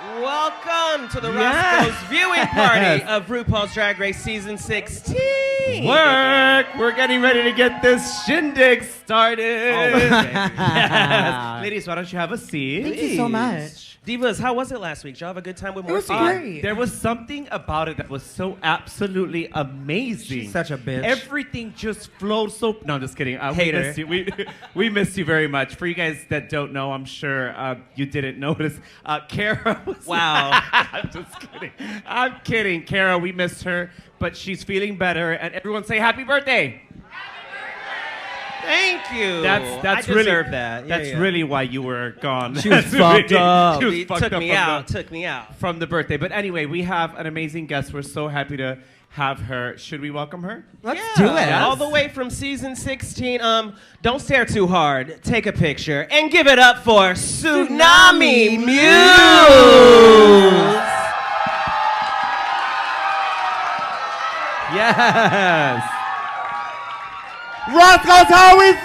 Welcome to the Roscoe's viewing party of RuPaul's Drag Race Season 16. We're getting ready to get this shindig started. Oh, yes. Ladies, why don't you have a seat? Thank you so much. Divas, how was it last week? Did y'all have a good time with more It was great. There was something about it that was so absolutely amazing. She's such a bitch. Everything just flowed so... No, I'm just kidding. We Hater. missed you. We missed you very much. For you guys that don't know, I'm sure you didn't notice. Kara was... Wow. I'm just kidding. I'm kidding. Kara, we missed her, but she's feeling better. And everyone say happy birthday. Thank you. That's I really deserve that. That's really why you were gone. She was fucked up. She was It fucked took up me from out. the- Took me out. from the birthday. But anyway, we have an amazing guest. We're so happy to have her. Should we welcome her? Let's do it. All the way from season 16. Don't stare too hard. Take a picture and give it up for Tsunami Muse. Yes. Roscoe's how we feeling!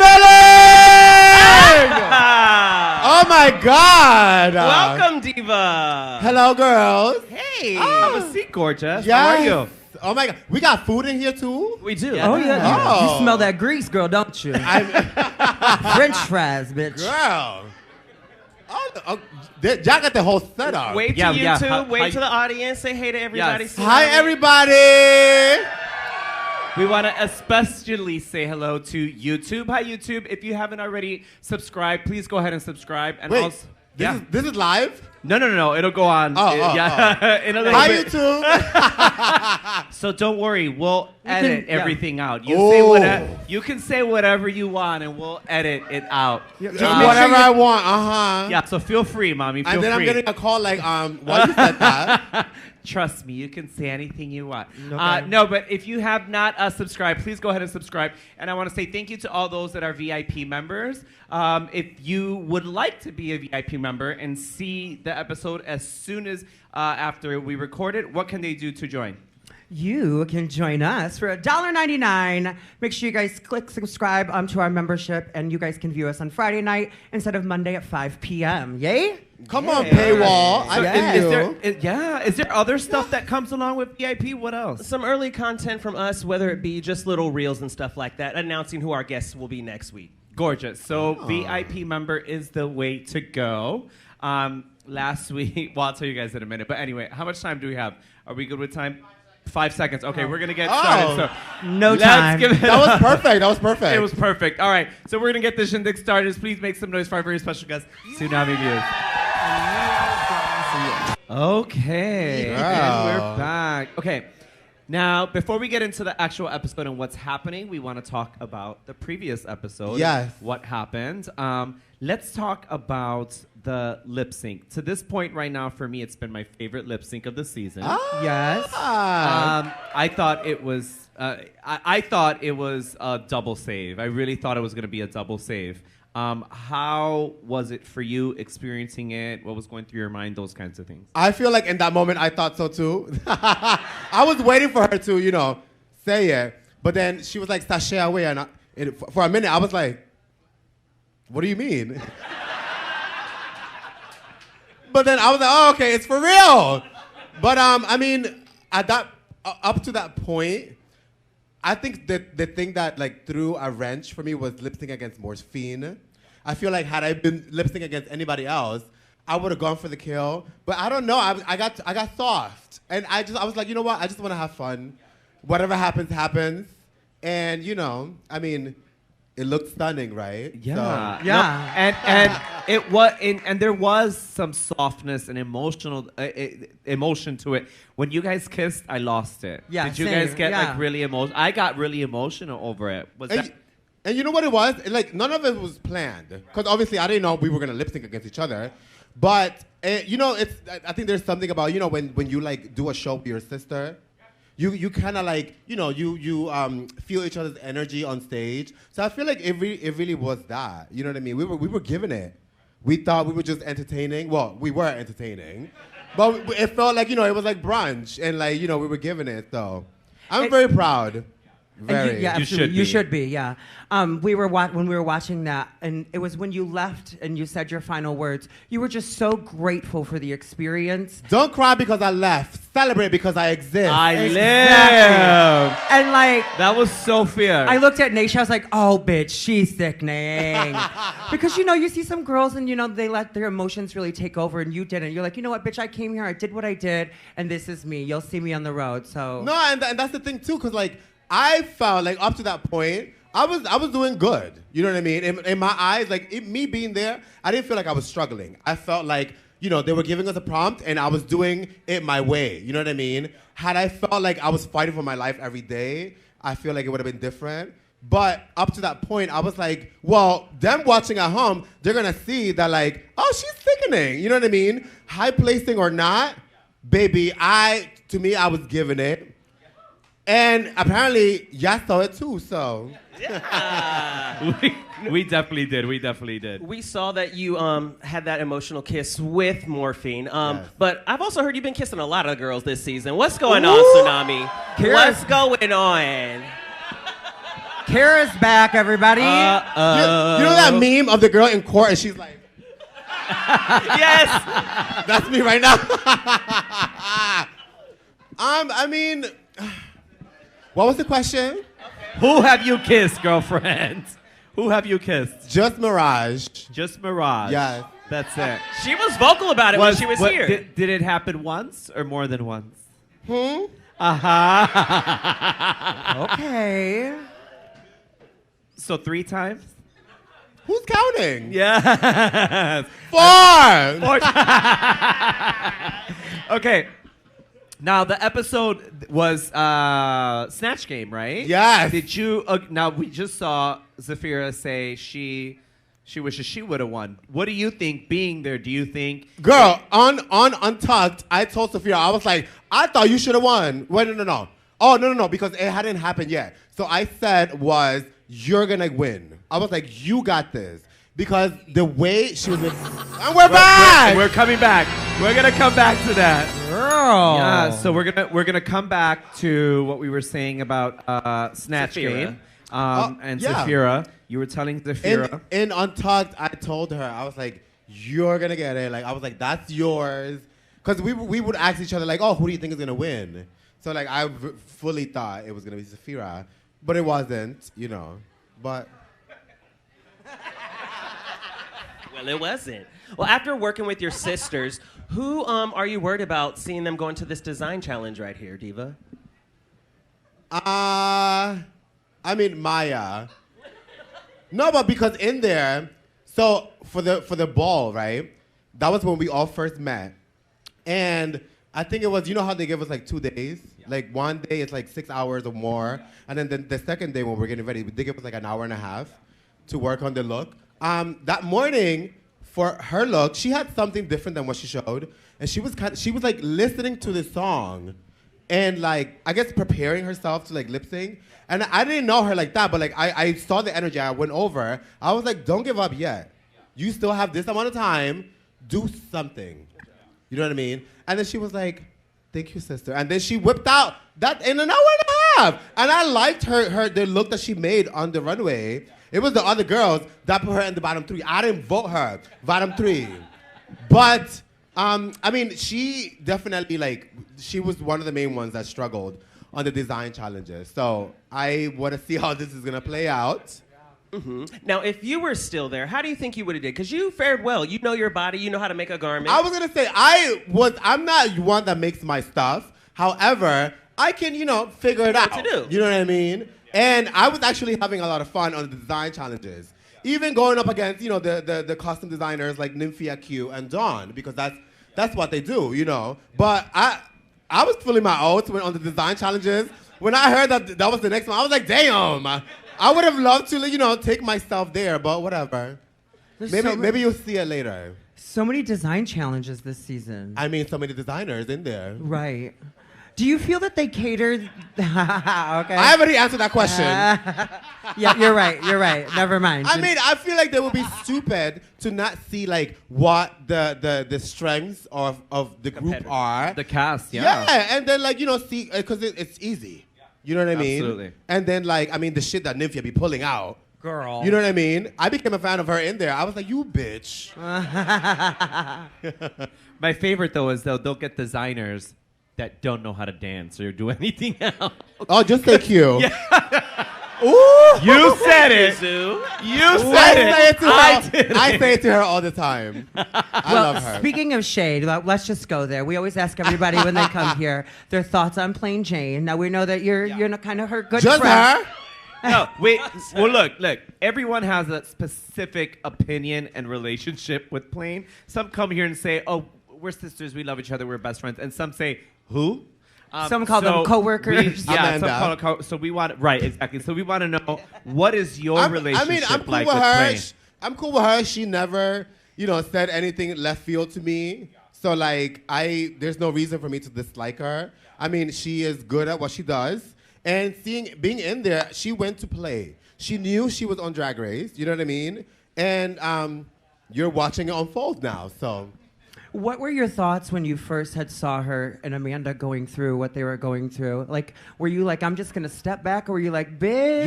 Oh my God! Welcome, Diva. Hello, girls. Hey. Have a seat, gorgeous. Yes. How are you? Oh my God, we got food in here too. We do. Oh, yeah. Oh. You smell that grease, girl, don't you? French fries, bitch. Girl. Oh, y'all got the whole setup. Wave to Yeah, YouTube. yeah. Wave to the audience. Say hey to everybody. Yes. Hi, Tsunami. everybody. We want to especially say hello to YouTube. Hi, YouTube. If you haven't already subscribed, please go ahead and subscribe. And Wait, also, this is live? No. It'll go on. In a little Hi, bit. YouTube. So don't worry, we'll edit everything out. You can say whatever you want, and we'll edit it out. Just whatever I want, Yeah, so feel free, mommy. Feel And then free. I'm getting a call like, why you said that? Trust me, you can say anything you want. Okay. No, but if you have not subscribed, please go ahead and subscribe. And I want to say thank you to all those that are VIP members. If you would like to be a VIP member and see the episode as soon as after we record it, what can they do to join? You can join us for $1.99. Make sure you guys click subscribe to our membership, and you guys can view us on Friday night instead of Monday at 5 p.m. Yay? Come on, paywall. So I is there other stuff that comes along with VIP? What else? Some early content from us, whether it be just little reels and stuff like that, announcing who our guests will be next week. Gorgeous. So VIP member is the way to go. Last week, well, I'll tell you guys in a minute. But anyway, how much time do we have? Are we good with time? 5 seconds. Okay, we're going to get started. So No let's time. give it That was up. perfect. That was perfect. It was perfect. All right, so we're going to get this shindig started. Please make some noise for our very special guest, Xunami Muse. Okay, Wow. and we're back. Okay, now before we get into the actual episode and what's happening, we want to talk about the previous episode. Yes. What happened? Let's talk about the lip sync. To this point right now, for me, it's been my favorite lip sync of the season. Yes. I thought it was. I thought it was a double save. I really thought it was going to be a double save. How was it for you experiencing it? What was going through your mind? Those kinds of things. I feel like in that moment I thought so too. I was waiting for her to, say it, but then she was like sashay away, and for a minute I was like, "What do you mean?" But then I was like, "Oh, okay, it's for real." But I mean, at that up to that point, I think that the thing that like threw a wrench for me was lip sync against Morphine. I feel like had I been lip sync against anybody else, I would have gone for the kill. But I don't know. I got soft, and I was like, you know what? I just want to have fun. Whatever happens, happens. And I mean, it looked stunning, right? Yeah, So, Yeah. No, and it was, and there was some softness and emotion to it. When you guys kissed, I lost it. Yeah, Did you same, guys get yeah. like really emotional? I got really emotional over it. Was that? And you know what it was? Like, none of it was planned. Because obviously I didn't know we were going to lip sync against each other. But, I think there's something about, when you like do a show with your sister, you kind of like, you feel each other's energy on stage. So I feel like it really was that. You know what I mean? We were giving it. We thought we were just entertaining. Well, we were entertaining. But it felt like, it was like brunch. And like, we were giving it. So I'm very proud. Very. Yeah, You absolutely. should You be. should be. Yeah. When we were watching that, and it was when you left and you said your final words. You were just so grateful for the experience. Don't cry because I left. Celebrate because I exist. I Exactly. live. And like, That was so fair. I looked at Naysha. I was like, "Oh, bitch, she's sickening." Because you see some girls, and they let their emotions really take over, and you didn't. You're like, you know what, bitch, I came here, I did what I did, and this is me. You'll see me on the road. So No, and that's the thing too, because like I felt like up to that point, I was doing good. You know what I mean? In my eyes, like me being there, I didn't feel like I was struggling. I felt like they were giving us a prompt, and I was doing it my way. You know what I mean? Had I felt like I was fighting for my life every day, I feel like it would have been different. But up to that point, I was like, well, them watching at home, they're gonna see that like, oh, she's sickening. You know what I mean? High placing or not, baby, to me, I was giving it. And apparently, y'all saw it too, so. we definitely did. We definitely did. We saw that you had that emotional kiss with morphine. Yes. But I've also heard you've been kissing a lot of girls this season. What's going on, Tsunami? What's going on? Kara's back, everybody. You know that meme of the girl in court and she's like, Yes. that's me right now. I mean, what was the question? Who have you kissed, girlfriend? Who have you kissed? Just Mirage. Just Mirage. Yes. That's it. She was vocal about it when she was here. Did it happen once or more than once? Okay. So 3 times? Who's counting? Yes. 4! Okay. Now the episode was Snatch Game, right? Yes. Did you? Now we just saw Zafira say she wishes she would have won. What do you think? Being there, do you think? Girl, on Untucked, I told Sophia, I was like, I thought you should have won. Wait, no. Oh, no, because it hadn't happened yet. So I said you're gonna win. I was like, you got this. Because the way she was, and we're back! We're coming back. We're gonna come back to that. Girl. Yeah, so we're gonna come back to what we were saying about Snatch Zafira. Game and yeah. Zafira. You were telling Zafira. In Untucked, I told her, I was like, you're gonna get it. Like, I was like, that's yours. Because we would ask each other, like, oh, who do you think is gonna win? So, like, I fully thought it was gonna be Zafira. But it wasn't, But. Well, it wasn't. Well, after working with your sisters, who are you worried about seeing them go into this design challenge right here, Diva? I mean Maya. No, but because in there, so for the ball, right? That was when we all first met, and I think it was how they give us like 2 days. Yeah. Like one day it's like 6 hours or more, and then the second day when we're getting ready, they give us like an hour and a half to work on the look. That morning, for her look, she had something different than what she showed, and she was like listening to the song, and like I guess preparing herself to like lip sync. And I didn't know her like that, but like I saw the energy. I went over. I was like, don't give up yet. You still have this amount of time. Do something. You know what I mean? And then she was like, thank you, sister. And then she whipped out that in an hour and a half. And I liked the look that she made on the runway. It was the other girls that put her in the bottom 3. I didn't vote her bottom 3. But, I mean, she definitely, like, she was one of the main ones that struggled on the design challenges. So I want to see how this is going to play out. Mm-hmm. Now, if you were still there, how do you think you would have did? Because you fared well. You know your body. You know how to make a garment. I was going to say, I'm not one that makes my stuff. However, I can, figure it out. What to do. You know what I mean? And I was actually having a lot of fun on the design challenges. Even going up against, the costume designers like Nymphia Q and Dawn, because that's what they do, But I was feeling my oats on the design challenges. When I heard that was the next one, I was like, damn. I would have loved to, take myself there, but whatever. Maybe you'll see it later. So many design challenges this season. I mean, so many designers in there. Right. Do you feel that they catered? Okay. I already answered that question. Yeah, you're right. Never mind. I mean, I feel like they would be stupid to not see like what the strengths of the group are. The cast, yeah. Yeah, and then like see because it's easy. You know what I mean? Absolutely. And then, like, I mean, the shit that Nymphia be pulling out. Girl. You know what I mean? I became a fan of her in there. I was like, you bitch. My favorite, though, is they'll get designers that don't know how to dance or do anything else. Oh, just say Q. Ooh. You said it. Zoo. You said it. I say it to her all the time. I love her. Speaking of shade, let's just go there. We always ask everybody when they come here their thoughts on Plain Jane. Now we know that you're kind of her good Just friend. her? No, wait. Well, look. Everyone has a specific opinion and relationship with Plain. Some come here and say, "Oh, we're sisters. We love each other. We're best friends." And some say, "Who?" Some call them coworkers. Yeah, some Amanda. call so we want right, exactly. So we want to know what is your relationship I'm cool like with with her. Plain? I'm cool with her. She never, said anything left field to me. So like, there's no reason for me to dislike her. I mean, she is good at what she does. And being in there, she went to play. She knew she was on Drag Race. You know what I mean? And you're watching it unfold now. So. What were your thoughts when you first saw her and Amanda going through what they were going through? Like, were you like, I'm just gonna step back, or were you like, bitch?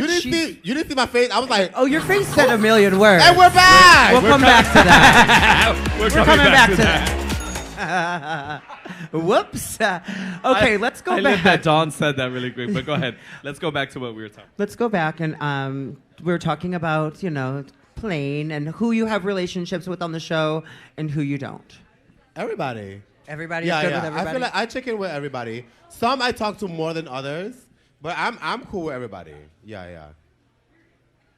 You didn't see my face. I was like, oh, your face said a million words. and we're back. We'll come back to that. We're We're coming back to that. Whoops. Okay, let's go I back. love that Dawn said that really quick, but go ahead. Let's go back to what we were talking. Let's go back and we were talking about Plain and who you have relationships with on the show and who you don't. Everybody. Everybody's good with everybody. I feel like I check in with everybody. Some I talk to more than others, but I'm cool with everybody. Yeah.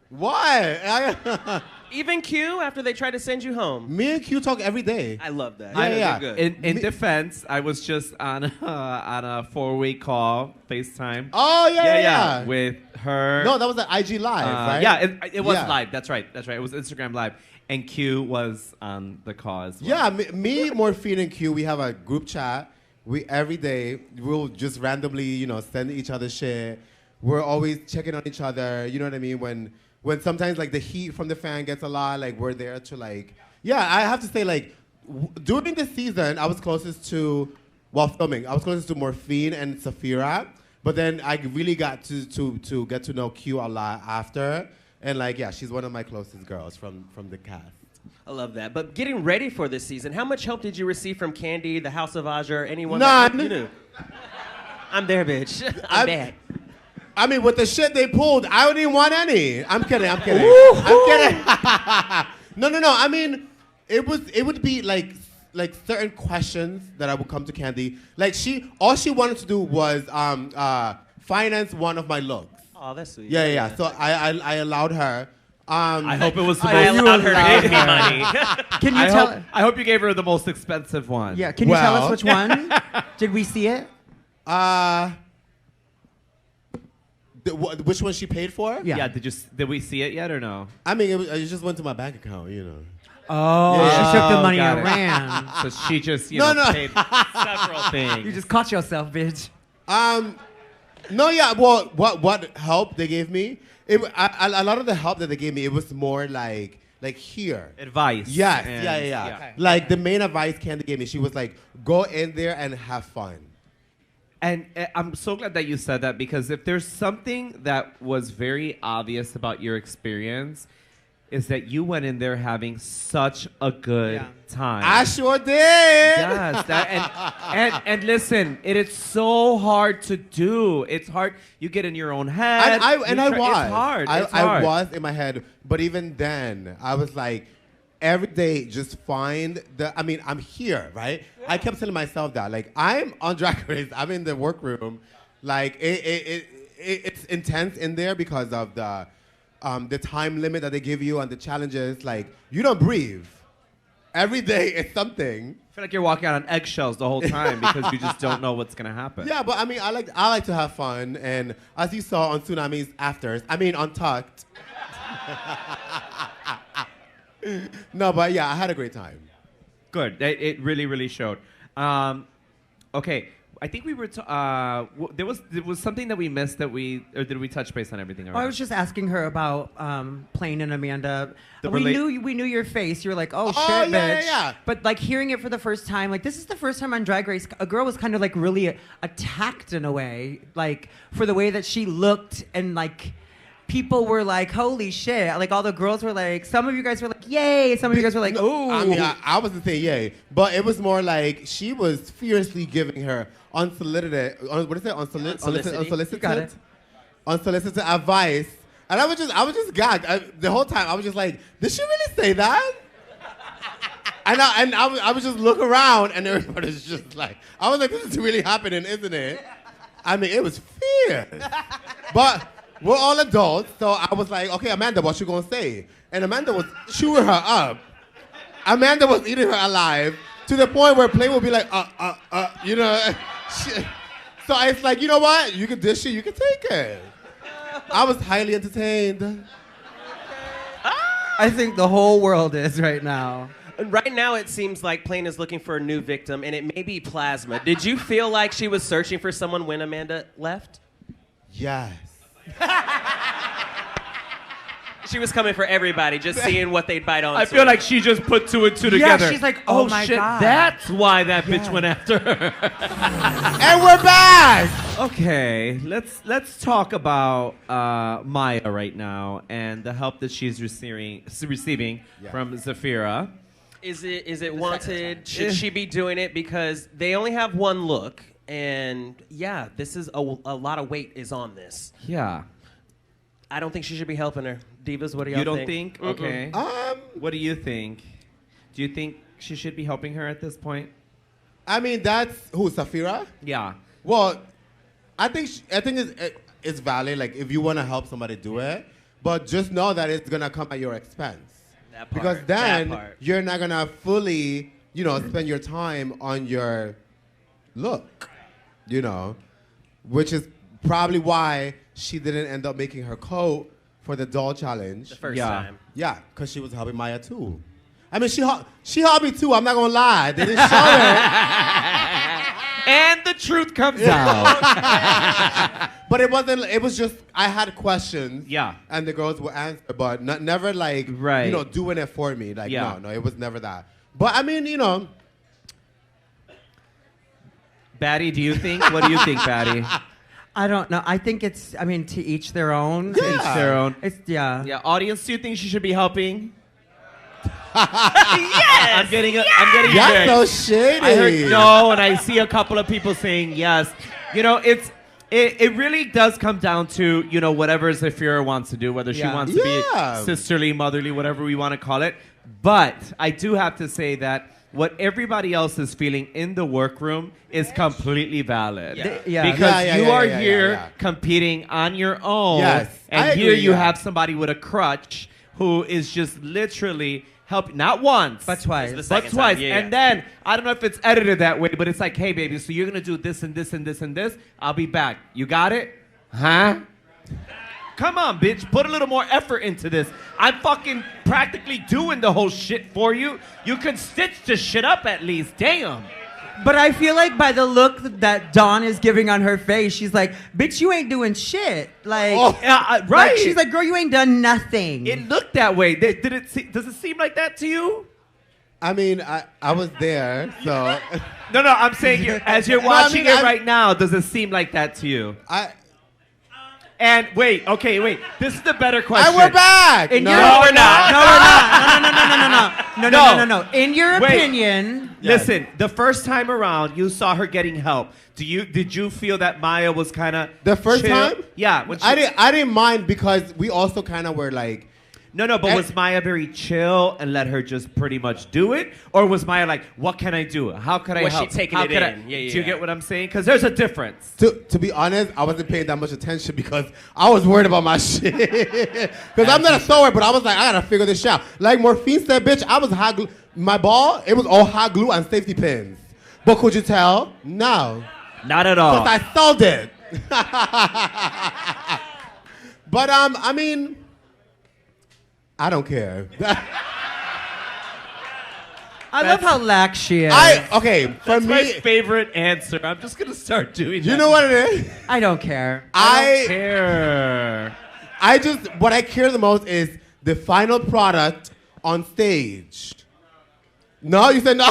What? Even Q after they try to send you home. Me and Q talk every day. I love that. Yeah. They're good. In defense, I was just on a 4-way call, FaceTime. Oh yeah. With her. No, that was an IG live, right? Yeah, it was Yeah. live. That's right. It was Instagram live, and Q was on the call as well. Yeah, me, Morphine, and Q, we have a group chat. We every day we'll just randomly, send each other shit. We're always checking on each other. You know what I mean? When sometimes like the heat from the fan gets a lot, like we're there to like. Yeah, I have to say like during the season, I was closest to while filming. I was closest to Morphine and Safira, but then I really got to get to know Q a lot after. And like, yeah, she's one of my closest girls from the cast. I love that. But getting ready for this season, how much help did you receive from Candy, the House of Azure, anyone? None. That you knew? I'm there, bitch. I'm back. I mean, with the shit they pulled, I don't even want any. I'm kidding. I'm kidding. No. I mean, it would be like certain questions that I would come to Candy. Like all she wanted to do was finance one of my looks. Oh, that's sweet. Yeah. So I allowed her. I hope it was. I allowed her to give me money. Can you tell? I hope you gave her the most expensive one. Yeah. Can you tell us which one? Did we see it? Which one she paid for? Yeah. Did we see it yet or no? I mean, it just went to my bank account, Oh, Yeah. she took the money got and it. ran. So she just No. paid several things. You just caught yourself, bitch. No, yeah. Well, what help they gave me? A lot of the help that they gave me, it was more like here. Advice. Yes. and- Yeah. Okay. Like the main advice Candy gave me, she was like, go in there and have fun. And I'm so glad that you said that, because if there's something that was very obvious about your experience, is that you went in there having such a good time. I sure did. Yes, and listen, it is so hard to do. It's hard. You get in your own head. I was. It's hard. I was in my head, but even then, I was like, every day, just find I'm here, right? Yeah. I kept telling myself that, like, I'm on Drag Race. I'm in the workroom. Like, it's intense in there because of the time limit that they give you and the challenges. Like, you don't breathe. Every day it's something. I feel like you're walking out on eggshells the whole time because you just don't know what's gonna happen. Yeah, but I mean, I like to have fun, and as you saw on Tsunami's afters, Untucked. No, but yeah, I had a great time. Good. It really, really showed. Okay, I think we were. There was something that we missed or did we touch base on everything already? I was just asking her about Plain and Amanda. The We knew your face. You were like, oh shit, yeah, bitch. yeah, yeah. But like hearing it for the first time, like this is the first time on Drag Race, a girl was kind of like really attacked in a way, like for the way that she looked, and like people were like, holy shit. Like all the girls were like, some of you guys were like, yay. Some of you guys were like, ooh. I mean, I wasn't saying yay, but it was more like she was fiercely giving her unsolicited, unsolicited, You got it. unsolicited advice, and I was just gagged. The whole time I was just like, did she really say that? And I was just look around, and everybody's just like, I was like, this is really happening, isn't it? I mean, it was fierce, but. We're all adults, so I was like, okay, Amanda, what you gonna say? And Amanda was chewing her up. Amanda was eating her alive to the point where Play would be like, you know. So it's like, you know what? You can dish it, you can take it. I was highly entertained. I think the whole world is right now. Right now, it seems like Plain is looking for a new victim, and it may be Plasma. Did you feel like she was searching for someone when Amanda left? Yes. She was coming for everybody, just seeing what they'd bite on. I feel like she just put two and two together. she's like, oh my shit, God. that's why that bitch went after her. And we're back! Okay, let's talk about Maya right now and the help that she's receiving from Zafira. Is it wanted? Should she be doing it? Because they only have one look. And yeah, this is a lot of weight is on this. Yeah. I don't think she should be helping her. Divas, what do y'all think? You don't think? Okay. What do you think? Do you think she should be helping her at this point? I mean, that's who, Safira? Yeah. Well, I think it's valid. Like, if you want to help somebody do it, but just know that it's gonna come at your expense. That part. Because then that part. you're not gonna fully, spend your time on your look, which is probably why she didn't end up making her coat for the doll challenge. The first time. Yeah, because she was helping Maya too. I mean, she helped me too. I'm not gonna lie. They didn't show her. And the truth comes out. But it wasn't. It was just I had questions. Yeah. And the girls would answer, but never like doing it for me. Like no, it was never that. But I mean, Batty, do you think? What do you think, Batty? I don't know. I think it's, to each their own. Yeah. Each their own. It's, yeah. Yeah, audience, do you think she should be helping? Yes! I'm getting That's yes. so shady. I heard no, and I see a couple of people saying yes. It really does come down to, whatever Zafira wants to do, whether she wants to be sisterly, motherly, whatever we want to call it. But I do have to say that what everybody else is feeling in the workroom is completely valid. Yeah. Because you are here competing on your own. Yes, And I here agree, you yeah. have somebody with a crutch who is just literally helping, not once. But twice. It's the But second twice. time, yeah. And then, I don't know if it's edited that way, but it's like, hey, baby, so you're going to do this and this and this and this. I'll be back. You got it? Huh? Come on, bitch. Put a little more effort into this. I'm fucking practically doing the whole shit for you. You can stitch the shit up at least. Damn. But I feel like by the look that Dawn is giving on her face, she's like, bitch, you ain't doing shit. Like, right. like, she's like, girl, you ain't done nothing. It looked that way. Does it seem like that to you? I mean, I was there, so. No, I'm saying as you're watching it right now, does it seem like that to you? And wait. This is the better question. And we're back. In No, your, we're not. No, we're not. No. In your opinion, Listen, the first time around, you saw her getting help. Did you feel that Maya was kind of The first time? Yeah. I didn't mind because we also kind of were like. No, but was Maya very chill and let her just pretty much do it? Or was Maya like, what can I do? How could I Was she help? taking How it could in? I? Yeah, Do you get what I'm saying? Because there's a difference. To be honest, I wasn't paying that much attention because I was worried about my shit. Because I'm not a sewer, but I was like, I gotta figure this out. Like Morphine said, bitch, I was hot glue. My ball, it was all hot glue and safety pins. But could you tell? No. Not at all. Because I sold it. But I mean, I don't care. I love how lax she is. Okay, for That's my me, favorite answer. I'm just gonna start doing that. you know what it is? I don't care. I don't care. What I care the most is the final product on stage. No, you said no.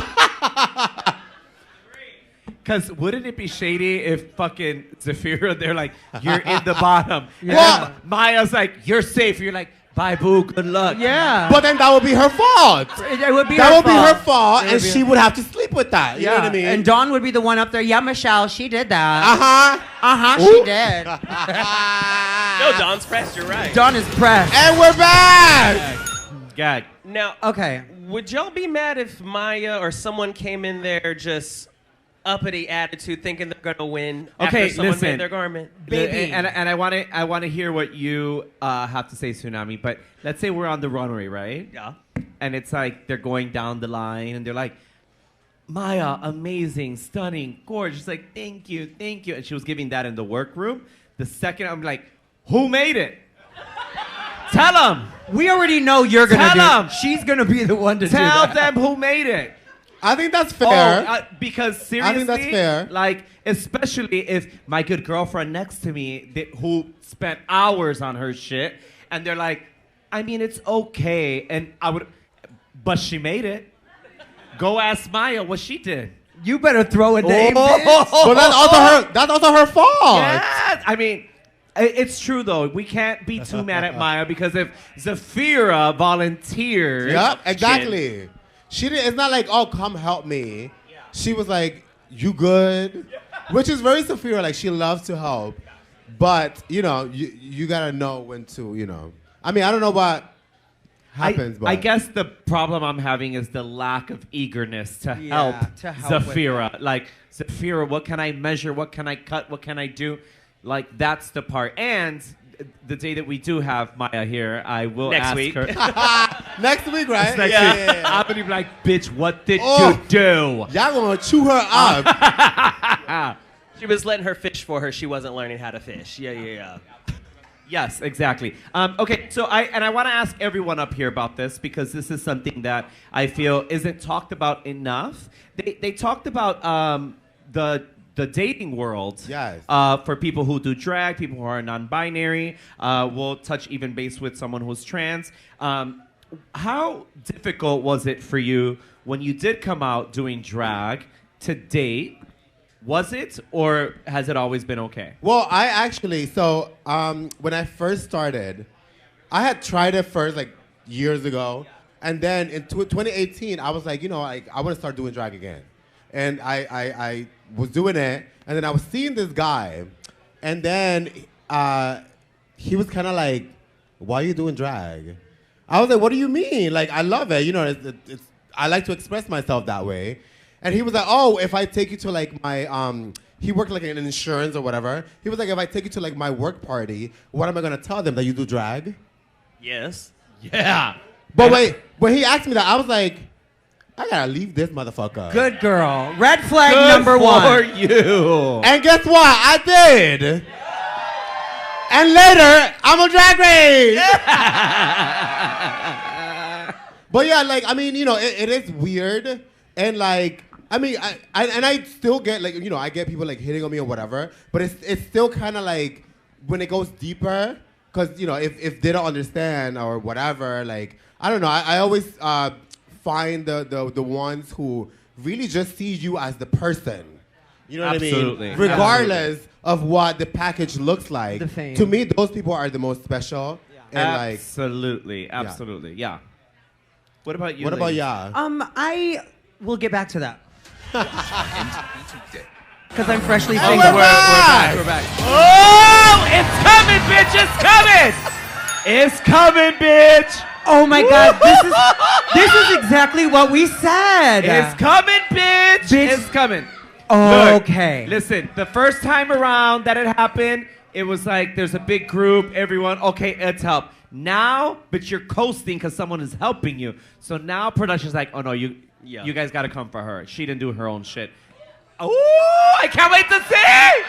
Because wouldn't it be shady if fucking Zafira, they're like, you're in the bottom. Yeah. Well, Maya's like, you're safe. You're like, bye, boo, good luck. Yeah. But then that would be her fault. it would be That her would be her fault. fault, It and would be she would have to sleep with that. You know what I mean? And Dawn would be the one up there. Yeah, Michelle, she did that. Uh-huh. She did. No, Dawn's pressed. You're right. Dawn is pressed. And we're back. God. Now, Okay. would y'all be mad if Maya or someone came in there just uppity attitude, thinking they're gonna win Okay, after someone listen. made their garment? Baby. And I want to hear what you have to say, Tsunami. But let's say we're on the runway, right? Yeah. And it's like they're going down the line, and they're like, Maya, amazing, stunning, gorgeous. Like, thank you, thank you. And she was giving that in the workroom. The second I'm like, who made it? Tell them. We already know you're going to Tell do 'em. it. She's going to be the one to do Tell that. them who made it. I think that's fair. Because seriously, I think that's fair. Like, especially if my good girlfriend next to me, who spent hours on her shit, and they're like, I mean, it's okay, and I would, but she made it. Go ask Maya what she did. You better throw a name, bitch. But that's also her fault. Yeah, I mean, it's true though. We can't be too mad at Maya because if Zafira volunteered, Yep, exactly. She didn't. It's not like, oh, come help me. Yeah. She was like, you good? Which is very Zafira. Like, she loves to help. But, you got to know when to, I mean, I don't know what happens, but. I guess the problem I'm having is the lack of eagerness to help Zafira. Like, Zafira, what can I measure? What can I cut? What can I do? Like, that's the part. And the day that we do have Maya here, I will Next ask week. her. Next week, right? Next week. Yeah. I'm going to be like, bitch, what did Oh. you do? Y'all gonna chew her up. She was letting her fish for her. She wasn't learning how to fish. Yeah. Yes, exactly. Okay, so I want to ask everyone up here about this because this is something that I feel isn't talked about enough. They talked about the dating world. Yes. For people who do drag, people who are non-binary. We'll touch even base with someone who's trans. How difficult was it for you when you did come out doing drag to date? Was it, or has it always been okay? Well, I actually, when I first started, I had tried it first, like, years ago. And then in 2018, I was like, I want to start doing drag again. And I was doing it, and then I was seeing this guy, and then he was kind of like, why are you doing drag? I was like, what do you mean? Like, I love it. I like to express myself that way. And he was like, oh, if I take you to, like, my, he worked, like, in insurance or whatever. He was like, if I take you to, like, my work party, what am I going to tell them, that you do drag? Yes. Yeah. But wait, when he asked me that, I was like, I got to leave this motherfucker. Good girl. Red flag Good number for one. you. And guess what? I did. And later, I'm on Drag Race. But yeah, like, I mean, it is weird. And like, I mean, I still get, like, I get people, like, hitting on me or whatever. But it's still kind of like, when it goes deeper, because, if they don't understand or whatever, like, I don't know. I always find the ones who really just see you as the person. You know what Absolutely. I mean? Regardless of what the package looks like. The fame. To me, those people are the most special. Yeah. And like, Absolutely. Yeah. What about you? what about ladies? y'all? I will get back to that. Because I'm freshly Oh, single. we're back! We're back. Oh, it's coming, bitch! It's coming, bitch! Oh my God, this is exactly what we said. It's coming, bitch! Bitch. It's coming. Okay. Look, listen, the first time around that it happened, it was like there's a big group, everyone, okay, it's help. Now, but you're coasting because someone is helping you. So now production's like, oh no, you guys got to come for her. She didn't do her own shit. Oh, I can't wait to see!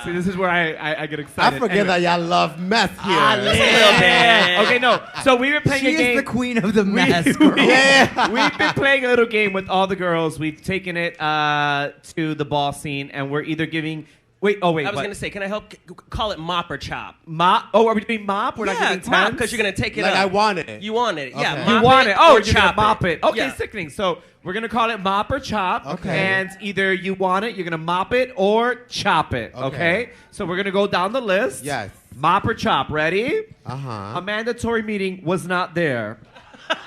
See, this is where I get excited. I forget that y'all love mess here. Just a little bit. Okay, no. So we've been playing She a game. is the queen of the mess, girl. We've been playing a little game with all the girls. We've taken it to the ball scene, and we're either giving. Wait. I was going to say, can I help call it mop or chop? Mop? Oh, are we doing mop? We're not giving mop, tens? because you're going to take it Like up. I want it. You want it. Yeah, Okay. mop You want it? Oh, or you're gonna chop mop it. Okay, Yeah. sickening. So we're gonna call it mop or chop. Okay. And either you want it, you're gonna mop it or chop it. Okay. So we're gonna go down the list. Yes. Mop or chop. Ready? Uh-huh. A mandatory meeting was not there.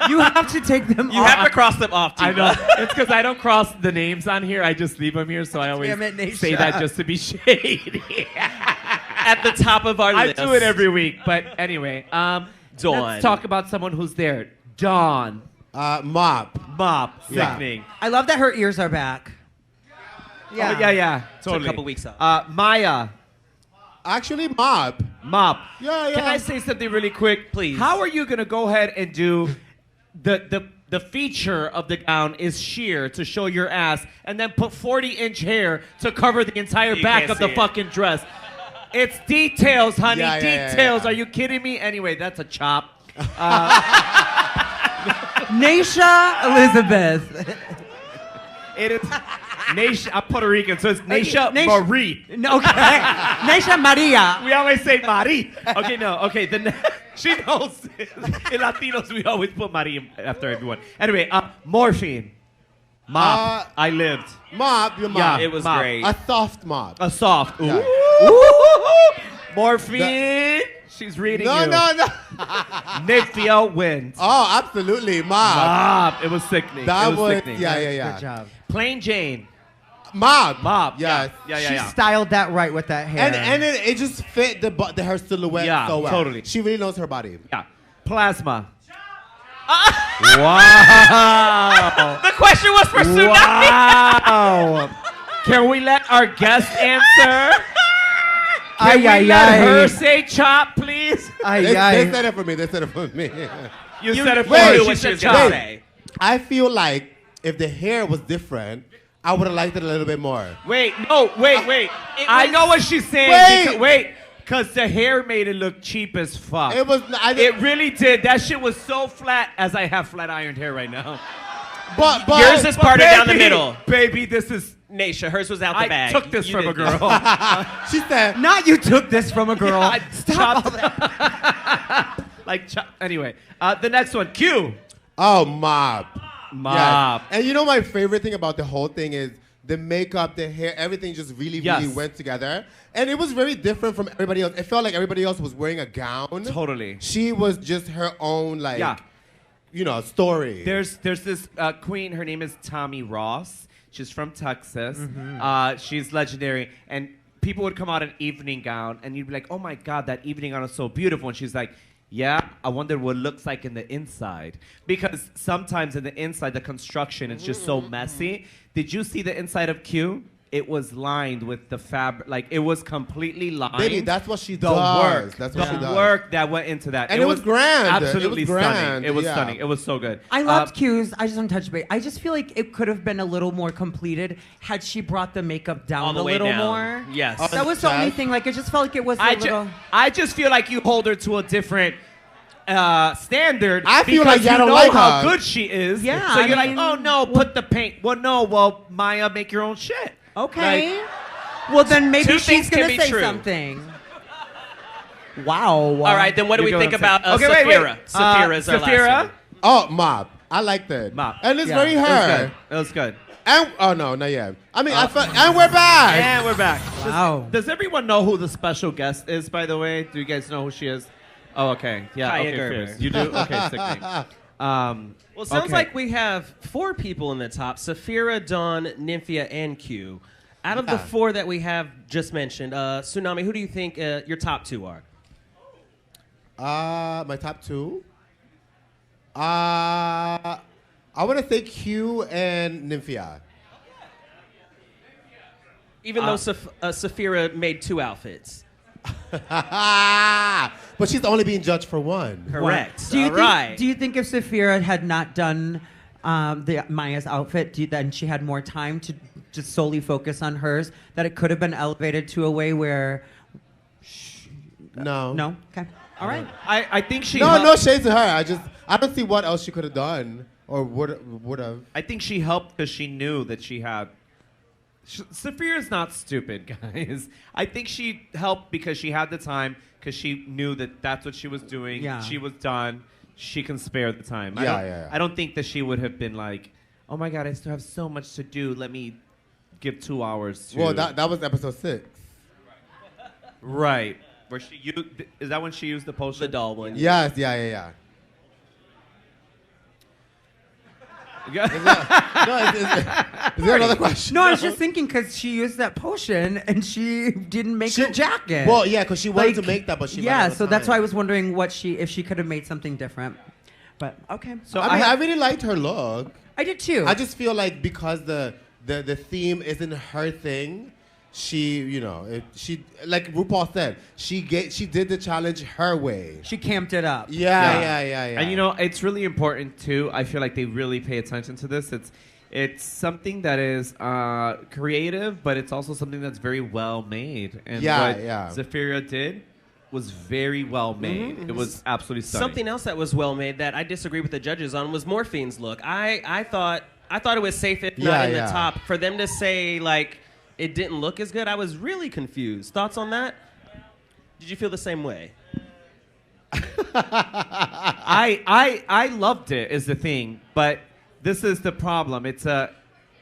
You have to take them You off. have to cross them off, I Diva. know. It's because I don't cross the names on here. I just leave them here, so I always Damn it, Naysha. say that just to be shady. At the top of our I list. do it every week. But anyway, Dawn. let's talk about someone who's there. Dawn. Mop. Mop. Yeah. Sickening. I love that her ears are back. Oh, yeah. Took a Totally. couple weeks off. Maya. Actually, mop. Mop. Yeah. Can I say something really quick? Please. How are you gonna go ahead and do the feature of the gown is sheer to show your ass, and then put 40-inch hair to cover the entire You back can't of the see it. fucking dress? It's details, honey. Yeah. Details. Are you kidding me? Anyway, that's a chop. Naysha Elizabeth. It is Naysha. I'm Puerto Rican, so it's Naysha Naysha- Marie. No, okay. Naysha Maria. We always say Marie. Okay, no. Okay, she knows. In Latinos, we always put Marie after everyone. Anyway, morphine. Mop. I lived. Mop. You Yeah, mop. It was Mop. great. A soft mop. A soft. Ooh. Yeah. Morphine. She's reading No. you. Nifio wins. Oh, absolutely, mop. Mop. It was sickening. That it was was sickening. yeah. Good job. Plain Jane. Mop. Mop. Yes. Yeah. She styled that right with that hair. And it just fit her silhouette Yeah, so well. totally. She really knows her body. Yeah. Plasma. Wow. The question was for Tsunami. Wow. Can we let our guest answer? Can we let her say chop, please? They said it for me. You said it for wait, her. knew She what she said was gonna chop. say. I feel like if the hair was different, I would have liked it a little bit more. Wait. I know what she's saying. Because the hair made it look cheap as fuck. It was. It really did. That shit was so flat, as I have flat ironed hair right now. But Yours is parted down the middle. Baby, this is. Naysha, hers was out the I bag. took this You from a did. girl. she said, Not you took this from a girl. I Stop. chopped. Anyway, the next one. Q. "Oh, mop." Mop. Yes. And you know my favorite thing about the whole thing is the makeup, the hair, everything just really Yes. went together. And it was very different from everybody else. It felt like everybody else was wearing a gown. Totally. She was just her own, story. There's this queen. Her name is Tommy Ross. She's from Texas. She's legendary. And people would come out in evening gown, and you'd be like, "Oh my God, that evening gown is so beautiful." And she's like, "Yeah, I wonder what it looks like in the inside." Because sometimes in the inside, the construction is just so messy. Did you see the inside of Q? It was lined with the fabric. Like, it was completely lined. Baby, that's what she the does. work. That's what the she does. work that went into that. And it was grand. Absolutely It was stunning. grand, It was yeah. stunning. It was so good. I loved Q's. I just want to touch base. I just feel like it could have been a little more completed had she brought the makeup down All the a way little down. more. Yes. That was the only Chest. thing. Like, it just felt like it was a I little. just feel like you hold her to a different standard. I feel because like y'all you don't know like how her. good she is. Yeah, So I you're mean, like, oh no, put the paint. Well, no, Maya, make your own shit. Okay. Well, then maybe Two she's things can gonna be say true. something. Wow. All right, then what do we You're think going about upstairs. Okay, wait. Saphira? Saphira is our last Saphira? one. Oh, mop. I liked it. Mop. And it's Yeah, very It was her. good. It was good. And oh no, not yet. I mean, I felt, and we're back. And we're back. Wow. Does everyone know who the special guest is, by the way? Do you guys know who she is? Oh, okay. Yeah, Kaya okay, Gerber. fierce. You do? Okay, sickening. Well, it sounds Okay. like we have 4 people in the top: Saphira, Dawn, Nymphia, and Q. Out of the 4 that we have just mentioned, Tsunami, who do you think your top 2 are? My top 2. I want to say Q and Nymphia. Even though Saphira made 2 outfits. But she's only being judged for one. Correct. Do you All think? right. Do you think if Saphira had not done the Maya's outfit, then she had more time to just solely focus on hers, that it could have been elevated to a way where... No. No? Okay. All right. I think she. No shade to her. I don't see what else she could have done or would have. I think she helped because she knew that she had. Saphira's not stupid, guys. I think she helped because she had the time, because she knew that that's what she was doing. Yeah. She was done. She can spare the time. Yeah. I don't think that she would have been like, oh my God, I still have so much to do. Let me give 2 hours to. Well, that was episode 6. Right. Where is that when she used the potion? The doll one. Yes, yeah. Yeah. Is there another question? No, I was just thinking because she used that potion and she didn't make her jacket. Well, yeah, because she wanted to Like, make that, but she ran yeah, out of so that's time. why I was wondering if she could have made something different. But okay. So I really liked her look. I did too. I just feel like because the theme isn't her thing, she like RuPaul said, she did the challenge her way. She camped it up. Yeah. And it's really important too. I feel like they really pay attention to this. It's something that is creative, but it's also something that's very well made. And what Zafira did was very well made. Mm-hmm. It was absolutely stunning. Something else that was well made that I disagree with the judges on was Morphine's look. I thought it was safe if not in the top. For them to say like it didn't look as good, I was really confused. Thoughts on that? Did you feel the same way? I loved it is the thing, but this is the problem. It's a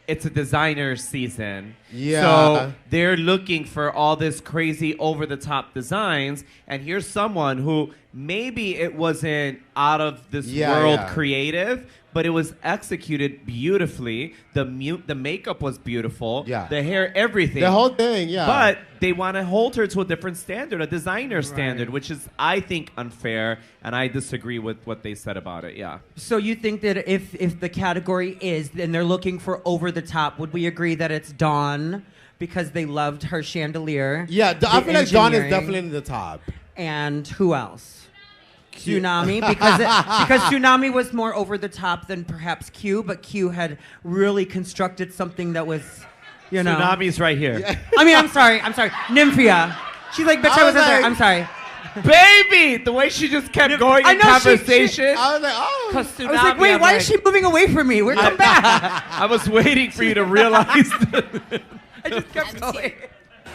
designer season. Yeah. So they're looking for all this crazy over-the-top designs, and here's someone who maybe it wasn't out of this world creative, but it was executed beautifully. The makeup was beautiful. Yeah. The hair, everything. The whole thing, yeah. But they want to hold her to a different standard, a designer standard, which is, I think, unfair, and I disagree with what they said about it, yeah. So you think that if the category is, and they're looking for over the top, would we agree that it's Dawn because they loved her chandelier? Yeah, I feel like Dawn is definitely in the top. And who else? Tsunami, because Tsunami was more over the top than perhaps Q, but Q had really constructed something that was, you know. Tsunami's right here. Yeah. I mean, I'm sorry. Nymphia. She's like, bitch, I was there. I'm sorry. Baby! The way she just kept going in conversation. I was like, oh. I was like, wait, why is she moving away from me? We're come back. I was waiting for you to realize that. I just kept going.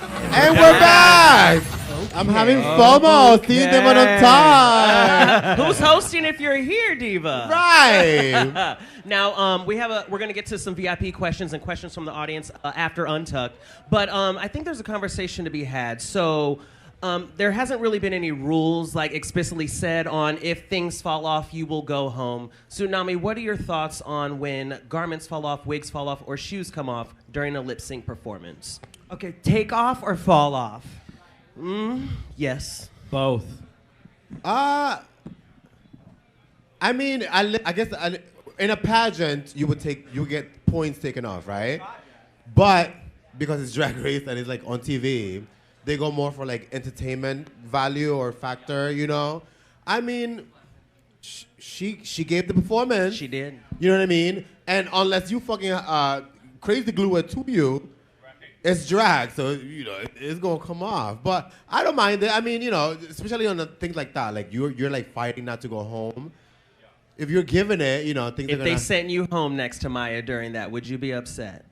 And we're back! I'm having FOMO. Seeing them on time. Who's hosting if you're here, Diva? Right. Now, we're going to get to some VIP questions and questions from the audience after Untucked. But I think there's a conversation to be had. So there hasn't really been any rules like explicitly said on if things fall off, you will go home. Tsunami, what are your thoughts on when garments fall off, wigs fall off, or shoes come off during a lip sync performance? Okay, take off or fall off? Yes. Both. I mean, I guess in a pageant, you get points taken off, right? But because it's Drag Race and it's like on TV, they go more for like entertainment value or factor, you know? I mean, she gave the performance. She did. You know what I mean? And unless you fucking crazy glue it to you, it's drag, so, you know, it's going to come off. But I don't mind it. I mean, you know, especially on things like that, like you're like fighting not to go home. If you're giving it, you know, things are If they sent you home next to Maya during that, would you be upset?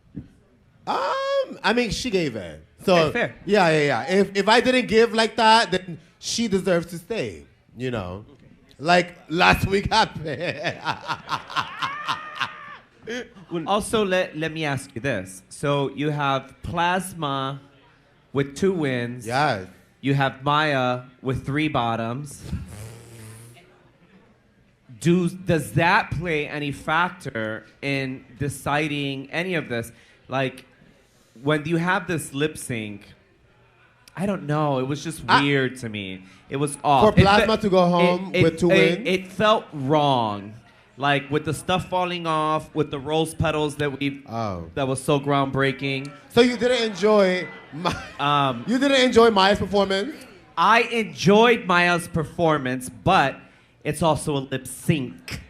I mean, she gave it. So, Okay, fair. Yeah. If I didn't give like that, then she deserves to stay, you know. Like last week happened. Also, let me ask you this. So you have Plasma with 2 wins. Yes. You have Maya with 3 bottoms. Does that play any factor in deciding any of this? Like, when you have this lip sync, I don't know. It was just weird to me. It was off. For Plasma to go home with 2 wins? It felt wrong. Like, with the stuff falling off, with the rose petals that that was so groundbreaking. So you didn't enjoy Maya's performance? I enjoyed Maya's performance, but it's also a lip sync.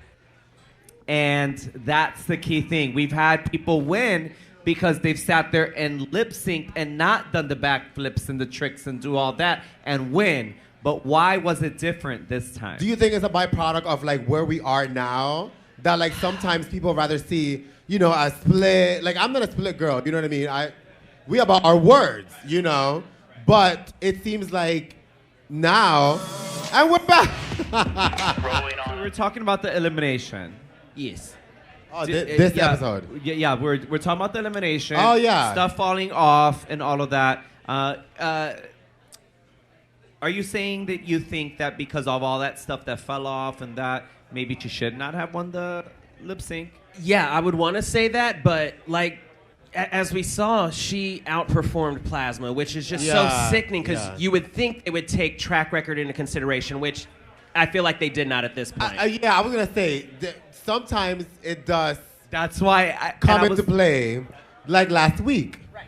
And that's the key thing. We've had people win because they've sat there and lip synced and not done the backflips and the tricks and do all that and win. But why was it different this time? Do you think it's a byproduct of like where we are now? That like sometimes people rather see, you know, a split. Like I'm not a split girl, you know what I mean? We about our words, you know? But it seems like now, and we're back. So we're talking about the elimination. Yes. Oh, this episode. Yeah, we're talking about the elimination. Oh, yeah. Stuff falling off and all of that. Are you saying that you think that because of all that stuff that fell off and that maybe she should not have won the lip sync? Yeah, I would want to say that, but like as we saw, she outperformed Plasma, which is just so sickening because you would think it would take track record into consideration, which I feel like they did not at this point. I was gonna say sometimes it does. That's why come into play, like last week. Right.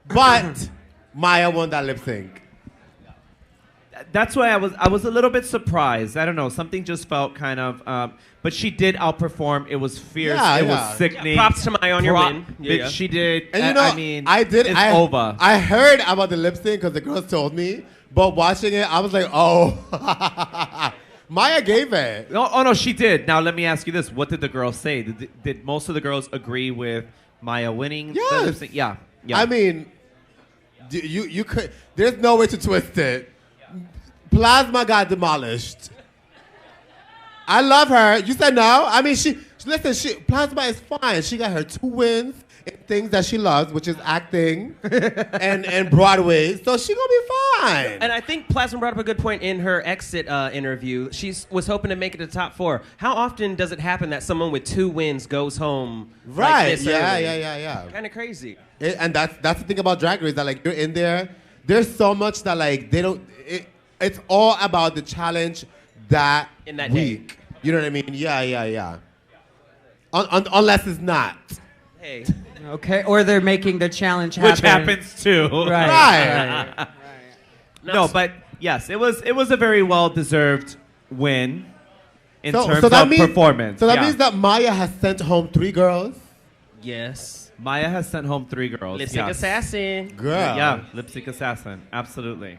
But Maya won that lip sync. That's why I was a little bit surprised. I don't know. Something just felt kind of. But she did outperform. It was fierce. It was sickening. Yeah, props to Maya on your win. Yeah. She did. And you know, I mean, it's over. I heard about the lip sync because the girls told me. But watching it, I was like, oh. Maya gave it. No, she did. Now let me ask you this: what did the girls say? Did most of the girls agree with Maya winning? Yes. The lip sync? Yeah. I mean, you could. There's no way to twist it. Plasma got demolished. I love her. You said no? I mean, Plasma is fine. She got her 2 wins in things that she loves, which is acting and Broadway. So she gonna be fine. And I think Plasma brought up a good point in her exit interview. She was hoping to make it to top 4. How often does it happen that someone with 2 wins goes home right? Like this Yeah. Kind of crazy. And that's the thing about Drag Race, that like you're in there. There's so much that like they don't. It's all about the challenge that in that week. day. You know what I mean? Yeah. Unless it's not. Hey. Okay, or they're making the challenge happen. Which happens too. Right. No, but yes, it was a very well deserved win in terms of performance. So that means that Maya has sent home 3 girls. Yes. Maya has sent home 3 girls. Lip sync assassin. Girl. Yeah, lip sync assassin. Absolutely.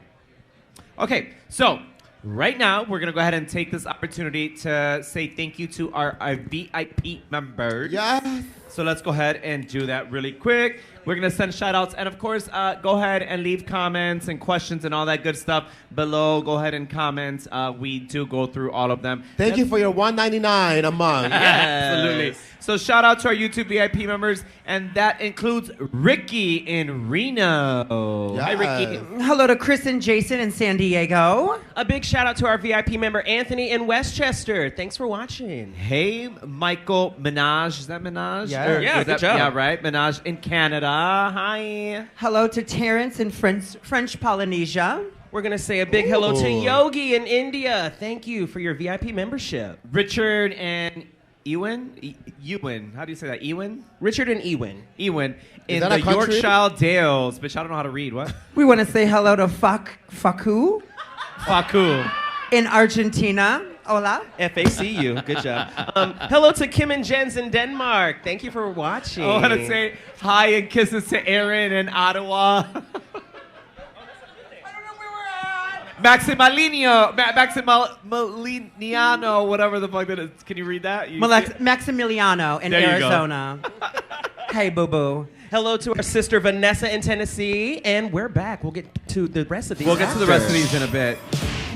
Okay, so right now we're gonna go ahead and take this opportunity to say thank you to our VIP members. Yes. So let's go ahead and do that really quick. We're going to send shout outs. And of course, go ahead and leave comments and questions and all that good stuff below. Go ahead and comment. We do go through all of them. Thank you for your $1.99 a month. Yes. Absolutely. So shout out to our YouTube VIP members. And that includes Ricky in Reno. Yes. Hi, Ricky. Hello to Chris and Jason in San Diego. A big shout out to our VIP member, Anthony in Westchester. Thanks for watching. Hey, Michael Minaj. Is that Minaj? Yeah. Yeah, good job. Yeah, right. Minaj in Canada. Hi. Hello to Terrence in French Polynesia. We're going to say a big hello to Yogi in India. Thank you for your VIP membership. Richard and Ewan? Ewan. How do you say that? Ewan? Richard and Ewan. Ewan. In that the a country? Yorkshire Dales. Bitch, I don't know how to read. What? We want to say hello to Faku Faku. in Argentina. Hola. FACU. Good job. Hello to Kim and Jens in Denmark. Thank you for watching. I want to say hi and kisses to Aaron in Ottawa. Maximiliano, whatever the fuck that is. Can you read that? Maximiliano in There you go. Arizona. Hey, boo-boo. Hello to our sister Vanessa in Tennessee. And we're back. We'll get to the rest of these. We'll get to the rest of these in a bit.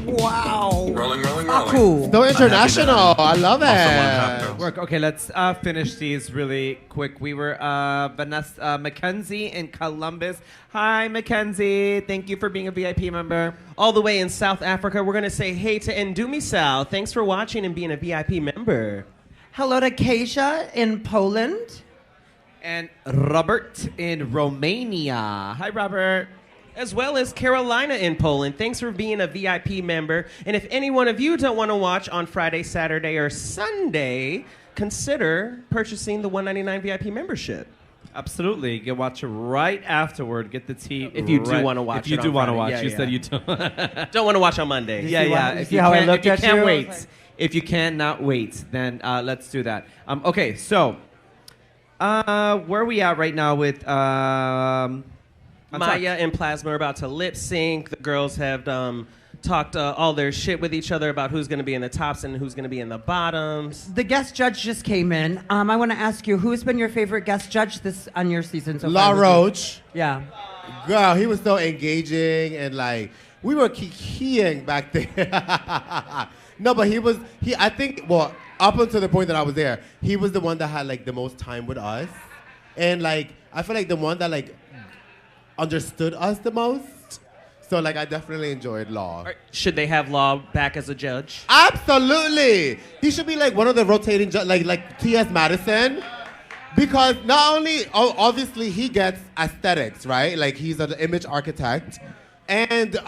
Wow. Rolling. Cool. So international. I love it. Work. Okay, let's finish these really quick. We were Vanessa Mackenzie in Columbus. Hi, Mackenzie. Thank you for being a VIP member. All the way in South Africa, we're going to say hey to Ndumisau. Thanks for watching and being a VIP member. Hello to Keisha in Poland. And Robert in Romania. Hi, Robert. As well as Carolina in Poland. Thanks for being a VIP member. And if any one of you don't want to watch on Friday, Saturday, or Sunday, consider purchasing the $199 VIP membership. Absolutely. You can watch it right afterward. Get the tea. If you do want to watch If you it do on want to Friday. watch. Yeah, you yeah. said you don't. Don't want to watch on Monday. Yeah. You If see you how I can't, looked if you at can't you? wait. If you cannot wait, then let's do that. Okay, so where are we at right now with Maya and Plasma are about to lip sync. The girls have talked all their shit with each other about who's going to be in the tops and who's going to be in the bottoms. The guest judge just came in. I want to ask you, who's been your favorite guest judge on your season so La far? Roach. Yeah. Girl, he was so engaging and like we were kikiing back there. No, but I think, well, up until the point that I was there, he was the one that had like the most time with us. And like, I feel like the one that like understood us the most. So like, I definitely enjoyed Law. Should they have Law back as a judge? Absolutely. He should be like one of the rotating like T.S. Madison. Because not only, obviously he gets aesthetics, right? Like he's an image architect. And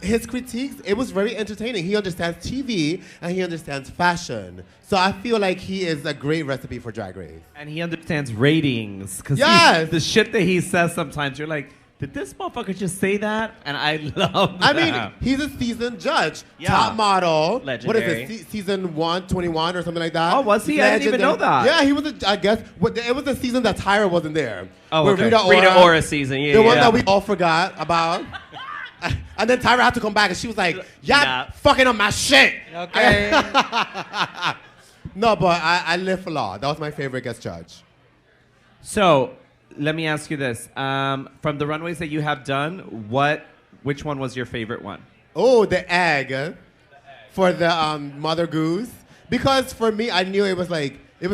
his critiques, it was very entertaining. He understands TV and he understands fashion. So I feel like he is a great recipe for Drag Race. And he understands ratings. Because Yes! the shit that he says sometimes, you're like, did this motherfucker just say that? And I love that. I mean, he's a seasoned judge. Yeah. Top model. Legendary. What is it? Season 21 or something like that? Oh, was he? I didn't even know that. Yeah, he was, I guess. It was the season that Tyra wasn't there. Oh, Where okay. Rita Ora season, yeah. The one that we all forgot about. And then Tyra had to come back and she was like, Nah. fucking up my shit. Okay. No, but I live for Law. That was my favorite guest judge. So, let me ask you this. From the runways that you have done, which one was your favorite one? Oh, the egg for the Mother Goose. Because for me, I knew it was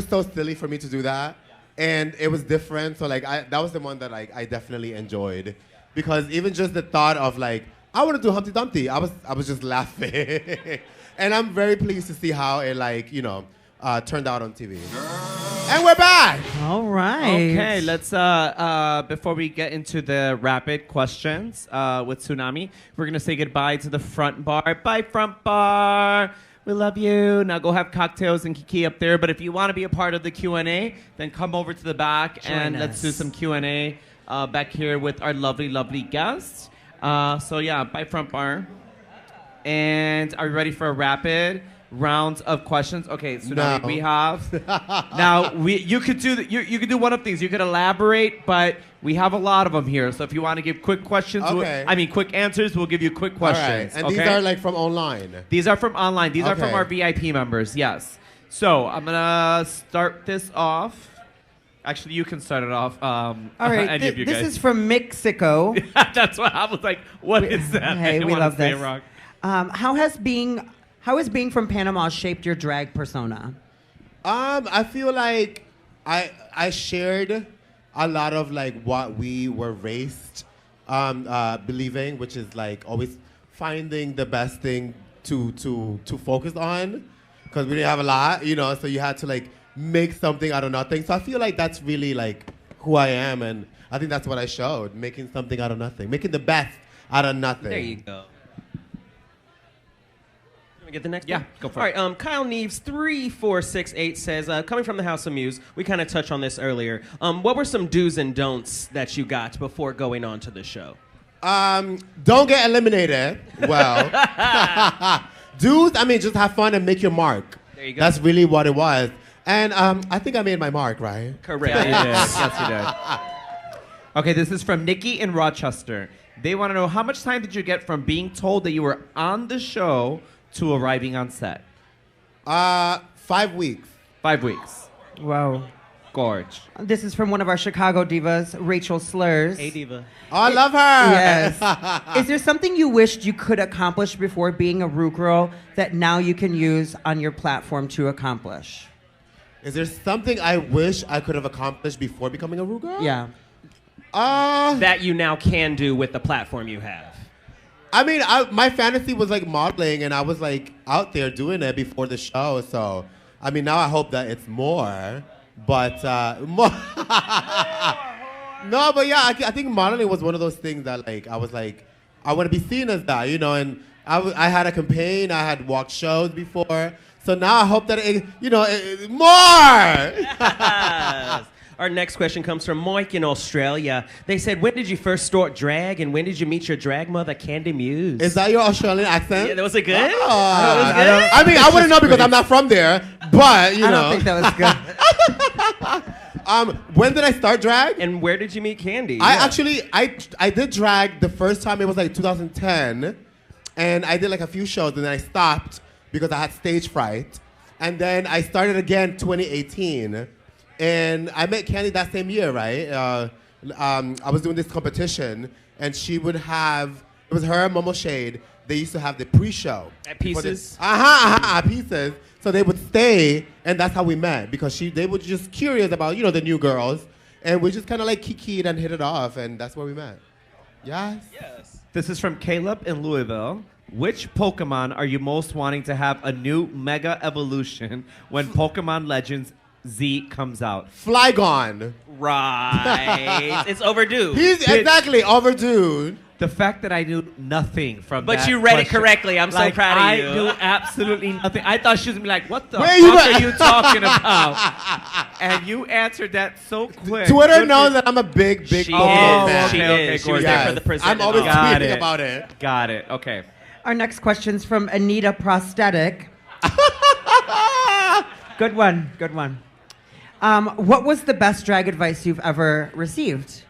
so silly for me to do that. And it was different. So like that was the one that like I definitely enjoyed. Because even just the thought of like, I want to do Humpty Dumpty, I was just laughing. And I'm very pleased to see how it like, turned out on TV. And we're back! All right. Okay, let's, before we get into the rapid questions with Tsunami, we're going to say goodbye to the front bar. Bye, front bar. We love you. Now go have cocktails and kiki up there. But if you want to be a part of the Q&A, then come over to the back and let's do some Q&A back here with our lovely, lovely guests. So yeah, bye, front bar. And are we ready for a rapid rounds of questions? Okay, so now we have. Now you could do you could do one of things. You could elaborate, but we have a lot of them here. So if you want to give quick questions, quick answers, we'll give you quick questions. All right. And these are like from online. These are from online. These are from our VIP members. Yes. So I'm gonna start this off. Actually, you can start it off. All right. Any of you this guys. is from Mexico. That's what I was like. What is that? Hey, we love this. Wrong. How has being from Panama shaped your drag persona? I feel like I shared a lot of like what we were raised believing, which is like always finding the best thing to focus on, because we didn't have a lot, so you had to like make something out of nothing. So I feel like that's really like who I am, and I think that's what I showed, making something out of nothing, making the best out of nothing. There you go. Can we get the next Yeah, one? go for All it. right, Kyle Neves 3468 says, coming from the House of Muse, we kind of touched on this earlier. What were some do's and don'ts that you got before going on to the show? Don't get eliminated. Well, dudes, just have fun and make your mark. There you go. That's really what it was. And I think I made my mark, right? Correct. Yeah, you did. Yes, you did. Okay, this is from Nikki in Rochester. They want to know, how much time did you get from being told that you were on the show to arriving on set? 5 weeks. 5 weeks. Wow. Gorge. This is from one of our Chicago divas, Rachel Slurs. Hey, Diva. Oh, I love her. Yes. Is there something you wished you could accomplish before being a Ru girl that now you can use on your platform to accomplish? Is there something I wish I could have accomplished before becoming a Ru girl? Yeah. That you now can do with the platform you have. My fantasy was like modeling, and I was like out there doing it before the show. So, now I hope that it's more. But more. No, but yeah, I think modeling was one of those things that like I was like, I want to be seen as that, And I had a campaign, I had walked shows before. So now I hope that more. Yes. Our next question comes from Moik in Australia. They said, when did you first start drag and when did you meet your drag mother, Candy Muse? Is that your Australian accent? Yeah, was it good? Oh, That was good? I mean, I wouldn't know because I'm not from there, but, you I know. don't think that was good. When did I start drag? And where did you meet Candy? I did drag the first time. It was like 2010. And I did like a few shows and then I stopped because I had stage fright. And then I started again 2018. And I met Candy that same year, right? I was doing this competition and she would have, it was her, Momo Shade. They used to have the pre-show. At Pieces? Pieces. So they would stay and that's how we met because they were just curious about, you know, the new girls. And we just kind of like kikied and hit it off and that's where we met. Yes? Yes. This is from Caleb in Louisville. Which Pokemon are you most wanting to have a new mega evolution when Pokemon Legends Z comes out? Flygon. Right. It's overdue. He's exactly overdue. The fact that I knew nothing from that But you read it question, correctly. I'm so proud of you. I knew absolutely nothing. I thought she was going to be like, what the Where you fuck at? are you talking about? And you answered that so quick. Twitter Good knows for- that I'm a big She Pokemon is. fan. She Okay, is. She was gorgeous. there for the presenting. I'm always Got tweeting it. about it. Got it. Okay. Our next question's from Anita Prosthetic. Good one. Good one. What was the best drag advice you've ever received?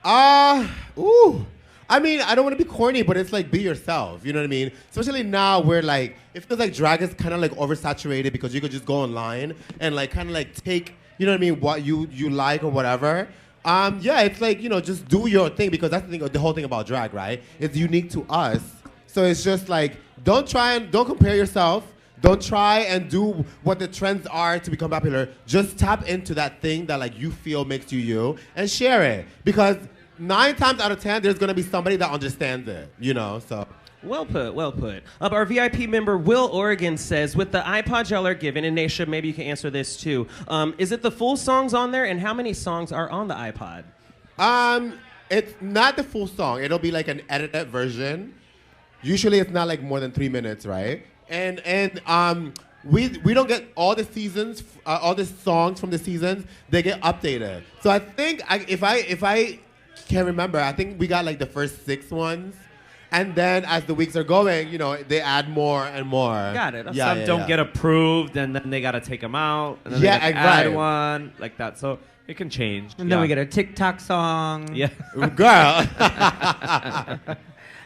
I mean, I don't want to be corny, but it's like be yourself. You know what I mean? Especially now where like it feels like drag is kind of like oversaturated because you could just go online and like kind of like take, you know what I mean, what you like or whatever. Yeah, it's like, you know, just do your thing because that's the whole thing about drag, right? It's unique to us. So it's just like don't compare yourself. Don't try and do what the trends are to become popular. Just tap into that thing that like you feel makes you you and share it because 9 times out of 10, there's going to be somebody that understands it, you know, so. Well put, well put. Our VIP member, Will Oregon, says, with the iPods y'all are given, and Naysha, maybe you can answer this too, is it the full songs on there, and how many songs are on the iPod? It's not the full song. It'll be like an edited version. Usually it's not like more than 3 minutes, right? And we don't get all the seasons, all the songs from the seasons. They get updated. So I think if I can't remember, I think we got like the first 6 ones. And then as the weeks are going, you know, they add more and more. Got it. Some don't get approved, and then they got to take them out, and then Yeah, they gotta add right. one, like that. So it can change. And then we get a TikTok song. Yeah. Girl.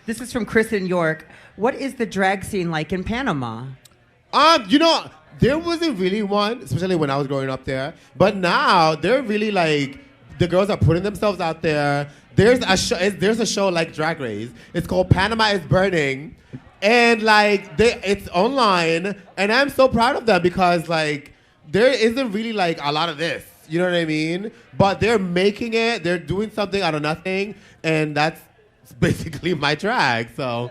This is from Chris in York. What is the drag scene like in Panama? You know, there wasn't really one, especially when I was growing up there. But now they're really like, the girls are putting themselves out there. There's a show like Drag Race. It's called Panama is Burning. And like, it's online. And I'm so proud of them because like, there isn't really like a lot of this. You know what I mean? But they're making it. They're doing something out of nothing. And that's basically my drag, so.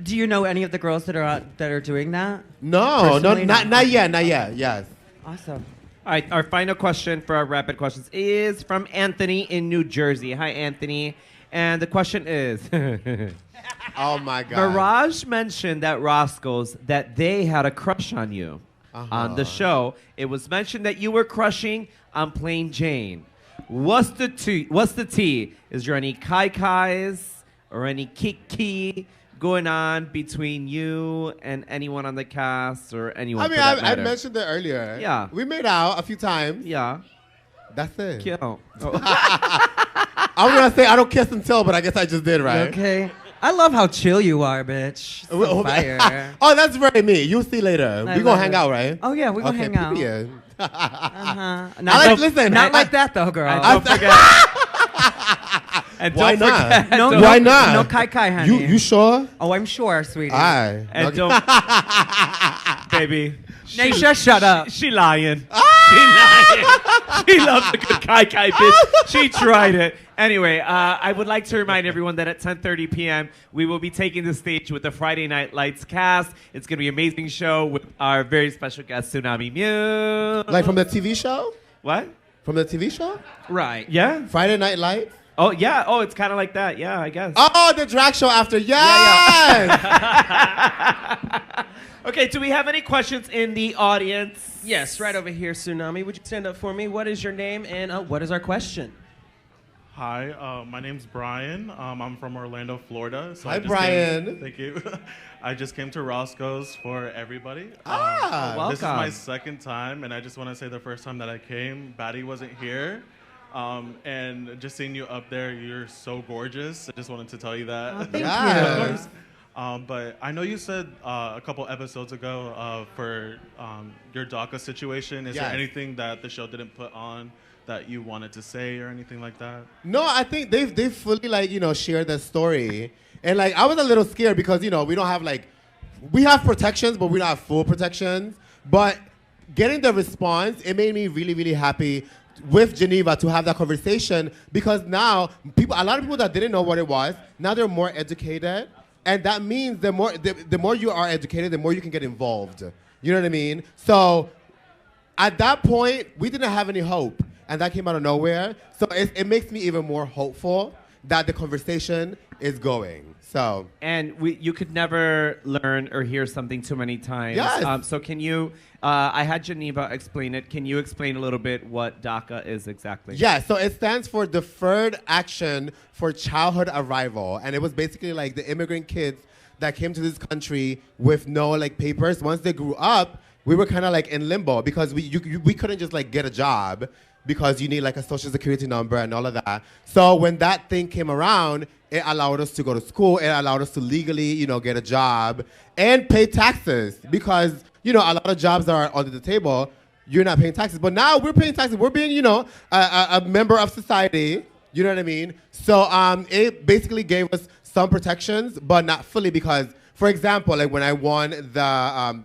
Do you know any of the girls that are doing that? No, Personally, not yet, yes. Awesome. All right, our final question for our rapid questions is from Anthony in New Jersey. Hi, Anthony. And the question is, Oh my God. Mirage mentioned at Roscoe's that they had a crush on you on the show. It was mentioned that you were crushing on Plain Jane. What's the tea? Is there any kai-kais or any kiki going on between you and anyone on the cast or anyone? I mean, for that I matter? mentioned it earlier. Yeah. We made out a few times. Yeah. That's it. Cute. Oh. I was gonna say I don't kiss and tell, but I guess I just did, right? Okay. I love how chill you are, bitch. So fire. Oh, that's very me. You'll see later. I We gonna love hang it. out, right? Oh yeah, we're gonna hang out. period. Not listen, Not like that though, girl. And don't forget. And Why don't not? forget. No, don't- Why not? No kai, honey. You sure? Oh, I'm sure, sweetie. Aye. And don't, baby. Naysha, shut up. She lying. She lying. She loves a good kai bitch. She tried it. Anyway, I would like to remind everyone that at 10:30 p.m. we will be taking the stage with the Friday Night Lights cast. It's going to be an amazing show with our very special guest, Tsunami Muse. Like from the TV show? What? From the TV show? Right. Yeah? Friday Night Lights? Oh, yeah. Oh, it's kind of like that. Yeah, I guess. Oh, the drag show after. Yes! Okay, do we have any questions in the audience? Yes, right over here, Tsunami. Would you stand up for me? What is your name and what is our question? Hi, my name's Brian. I'm from Orlando, Florida. So Hi, Brian. Thank you. I just came to Roscoe's for everybody. welcome. This is my second time, and I just want to say the first time that I came, Batty wasn't here. And just seeing you up there, you're so gorgeous. I just wanted to tell you that. Oh, thank Yes. But I know you said a couple episodes ago for your DACA situation. Is Yes. there anything that the show didn't put on that you wanted to say or anything like that? No, I think they've fully shared their story, and I was a little scared because we don't have we have protections, but we don't have full protections. But getting the response, it made me really, really happy with Geneva to have that conversation, because now a lot of people that didn't know what it was, now they're more educated, and that means the more you are educated, the more you can get involved. You know what I mean? So at that point, we didn't have any hope, and that came out of nowhere. So it makes me even more hopeful that the conversation is going. So. And you could never learn or hear something too many times. Yes. So can you, I had Geneva explain it. Can you explain a little bit what DACA is exactly? Yeah, so it stands for Deferred Action for Childhood Arrival. And it was basically the immigrant kids that came to this country with no papers. Once they grew up, we were kind of in limbo because we couldn't just get a job, because you need a social security number and all of that. So when that thing came around, it allowed us to go to school. It allowed us to legally, get a job and pay taxes, because, a lot of jobs are under the table. You're not paying taxes. But now we're paying taxes. We're being, a member of society. You know what I mean? So it basically gave us some protections, but not fully, because, for example, when I won the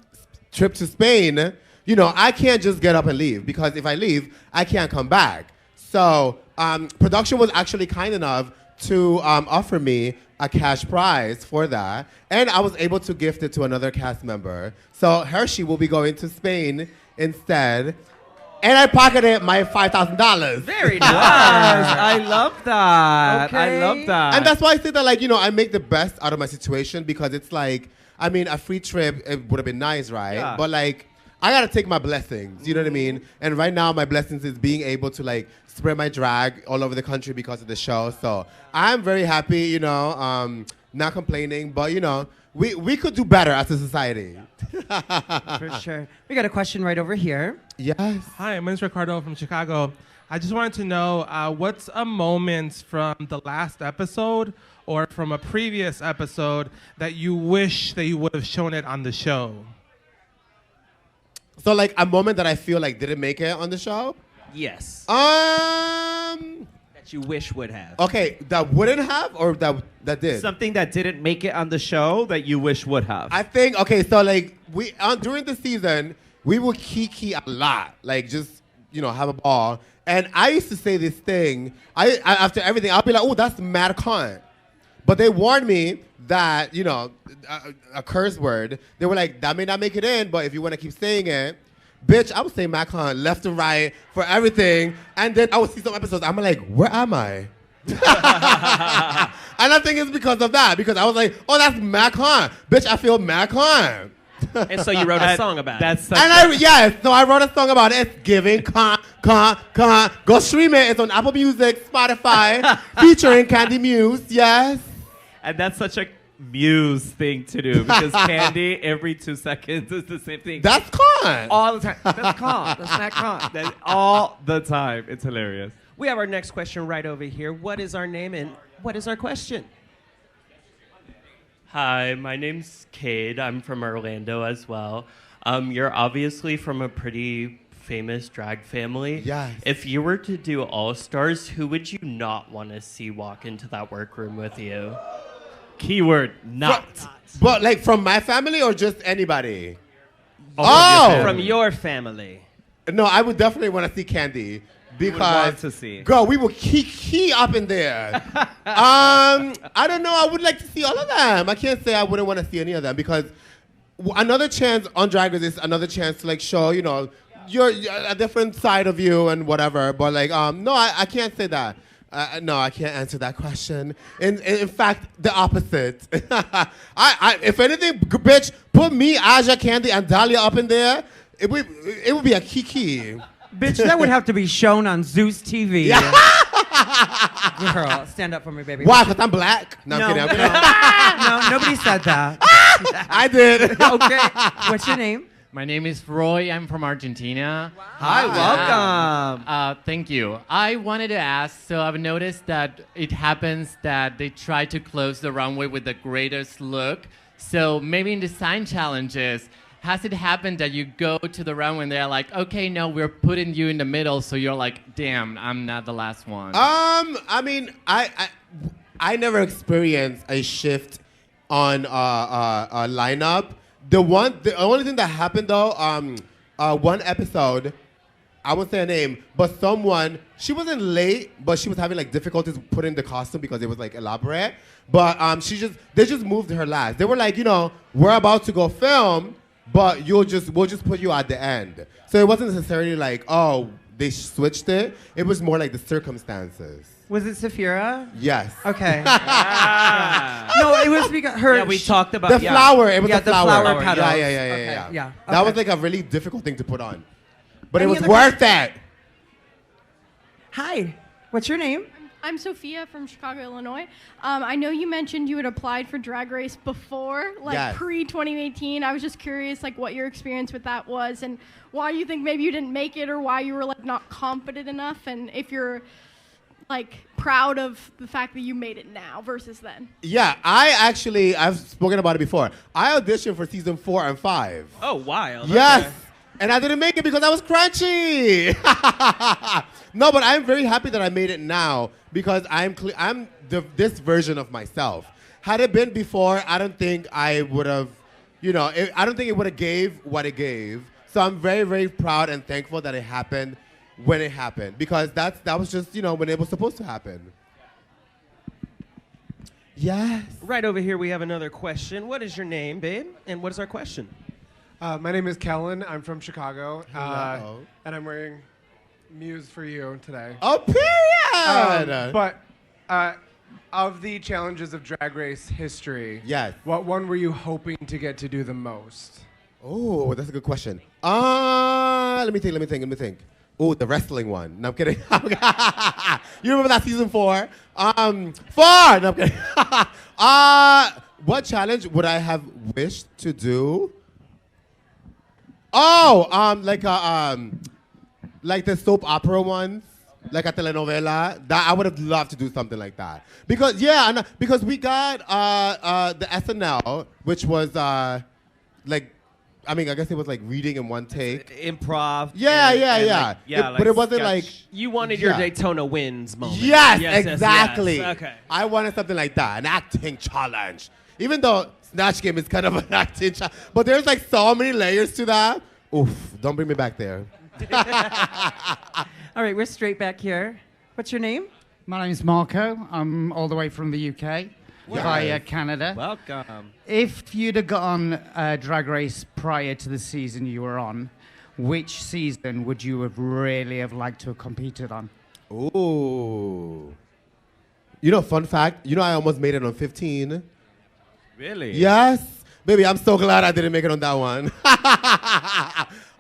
trip to Spain, I can't just get up and leave, because if I leave, I can't come back. So production was actually kind enough to offer me a cash prize for that, and I was able to gift it to another cast member. So Hershey will be going to Spain instead, and I pocketed my $5,000. Very Yes, nice. I love that. I love that. And that's why I say that, I make the best out of my situation, because it's a free trip, it would have been nice, right? Yeah. But I gotta take my blessings, you know what I mean? And right now, my blessings is being able to spread my drag all over the country because of the show. So I'm very happy, not complaining, but we could do better as a society. For sure. We got a question right over here. Yes. Hi, my name's Ricardo from Chicago. I just wanted to know what's a moment from the last episode or from a previous episode that you wish that you would have shown it on the show? So a moment that I feel didn't make it on the show? Yes. That That you wish would have. Okay, that wouldn't have, or that did? Something that didn't make it on the show that you wish would have. I think, okay, so we during the season, we would kiki a lot, just have a ball. And I used to say this thing. I after everything, I'll be like, "Oh, that's mad cunt," but they warned me that a curse word. They were like, "That may not make it in, but if you want to keep saying it." Bitch, I would say Mac Hunt left and right for everything. And then I would see some episodes. I'm like, where am I? And I think it's because of that. Because I was like, oh, that's Mac Hunt. Bitch, I feel Mac Hunt. And so you wrote a song about it. So I wrote a song about it. It's giving con. Go stream it. It's on Apple Music, Spotify, featuring Candy Muse. Yes. And that's such a Muse thing to do, because Candy every 2 seconds is the same thing. That's con. All the time. That's con. That's not con. That's all the time. It's hilarious. We have our next question right over here. What is our name and what is our question? Hi, my name's Cade. I'm from Orlando as well. You're obviously from a pretty famous drag family. Yes. If you were to do All Stars, who would you not want to see walk into that workroom with you? Keyword, not. But from my family or just anybody? From your family. No, I would definitely want to see Candy. Because, want to see. Girl, we will key up in there. I don't know. I would like to see all of them. I can't say I wouldn't want to see any of them, because another chance on Drag Race is another chance to show, your a different side of you and whatever. But no, I can't say that. No, I can't answer that question. In fact, the opposite. If anything, bitch, put me, Aja, Candy, and Dahlia up in there. It would be a kiki. Bitch, that would have to be shown on Zeus TV. Girl, stand up for me, baby. Why? Because I'm black? No, I'm kidding. I'm kidding. No, nobody said that. I did. Okay. What's your name? My name is Roy. I'm from Argentina. Wow. Hi, welcome. Thank you. I wanted to ask, so I've noticed that it happens that they try to close the runway with the greatest look. So maybe in design challenges, has it happened that you go to the runway and they're like, okay, no, we're putting you in the middle, so you're like, damn, I'm not the last one? I mean, I never experienced a shift on a lineup. The only thing that happened though, one episode, I won't say her name, but someone, she wasn't late, but she was having like difficulties putting the costume because it was like elaborate. But they just moved her last. They were like, we're about to go film, but we'll just put you at the end. So it wasn't necessarily like, oh, they switched it. It was more like the circumstances. Was it Saphira? Yes. Okay. No, it was because her. Yeah, we talked about The flower. It was yeah, the flower. petals. Yeah. Yeah. That was like a really difficult thing to put on. But it was worth it. Hi. What's your name? I'm Sophia from Chicago, Illinois. I know you mentioned you had applied for Drag Race before, Yes. pre-2018. I was just curious, what your experience with that was, and why you think maybe you didn't make it, or why you were not confident enough, and if you're proud of the fact that you made it now versus then. Yeah, I've spoken about it before. I auditioned for season 4 and 5. Oh, wild. Yes. Okay. And I didn't make it because I was crunchy. No, but I'm very happy that I made it now because I'm this version of myself. Had it been before, I don't think I would have, I don't think it would have gave what it gave. So I'm very, very proud and thankful that it happened when it happened because that was just, when it was supposed to happen. Yes. Right over here, we have another question. What is your name, babe? And what is our question? My name is Kellen. I'm from Chicago. Hello. And I'm wearing Muse for you today. Oh, period! But of the challenges of Drag Race history, Yes. what one were you hoping to get to do the most? Oh, that's a good question. Let me think. Oh, the wrestling one. No, I'm kidding. You remember that season 4? 4! No, I'm kidding. What challenge would I have wished to do? Oh, like the soap opera ones, like a telenovela. That I would have loved to do something like that because because we got the SNL, which was I guess it was like reading in one take. Improv. Yeah. But it wasn't sketch. like You wanted your Daytona wins moment. Yes, exactly. Yes. Okay. I wanted something like that, an acting challenge. Even though Snatch Game is kind of an acting challenge, but there's like so many layers to that. Oof! Don't bring me back there. All right, we're straight back here. What's your name? My name's Marco. I'm all the way from the UK via Canada. Welcome. If you'd have got on Drag Race prior to the season you were on, which season would you have really have liked to have competed on? Ooh. Fun fact. I almost made it on 15. Really? Yes. Baby, I'm so glad I didn't make it on that one.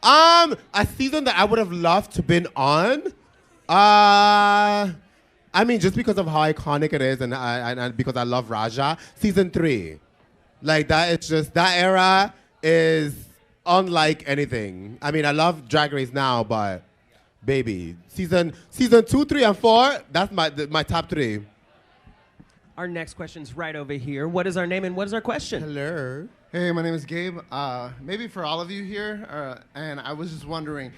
A season that I would have loved to been on. Just because of how iconic it is and because I love Raja. Season 3. Like that, it's just, that era is unlike anything. I love Drag Race now, but baby, season 2, 3, and 4, that's my top 3. Our next question's right over here. What is our name and what is our question? Hello. Hey, my name is Gabe. Maybe for all of you here, and I was just wondering,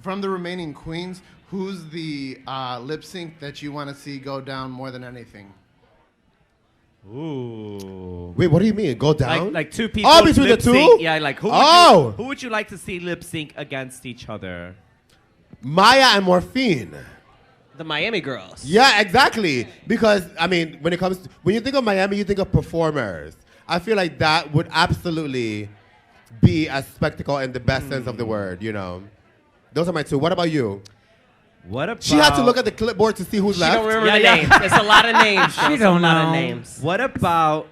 from the remaining queens, who's the lip sync that you want to see go down more than anything? Ooh. Wait, what do you mean? Go down? Like two people. Oh, between the two? lip-sync. Yeah, who would you like to see lip sync against each other? Maya and Morphine. The Miami girls. Yeah, exactly. Because when you think of Miami, you think of performers. I feel like that would absolutely be a spectacle in the best sense of the word. Those are my two. What about you? What about? She had to look at the clipboard to see who's left. She don't remember the names. It's a lot of names. She don't a lot of know. names. What about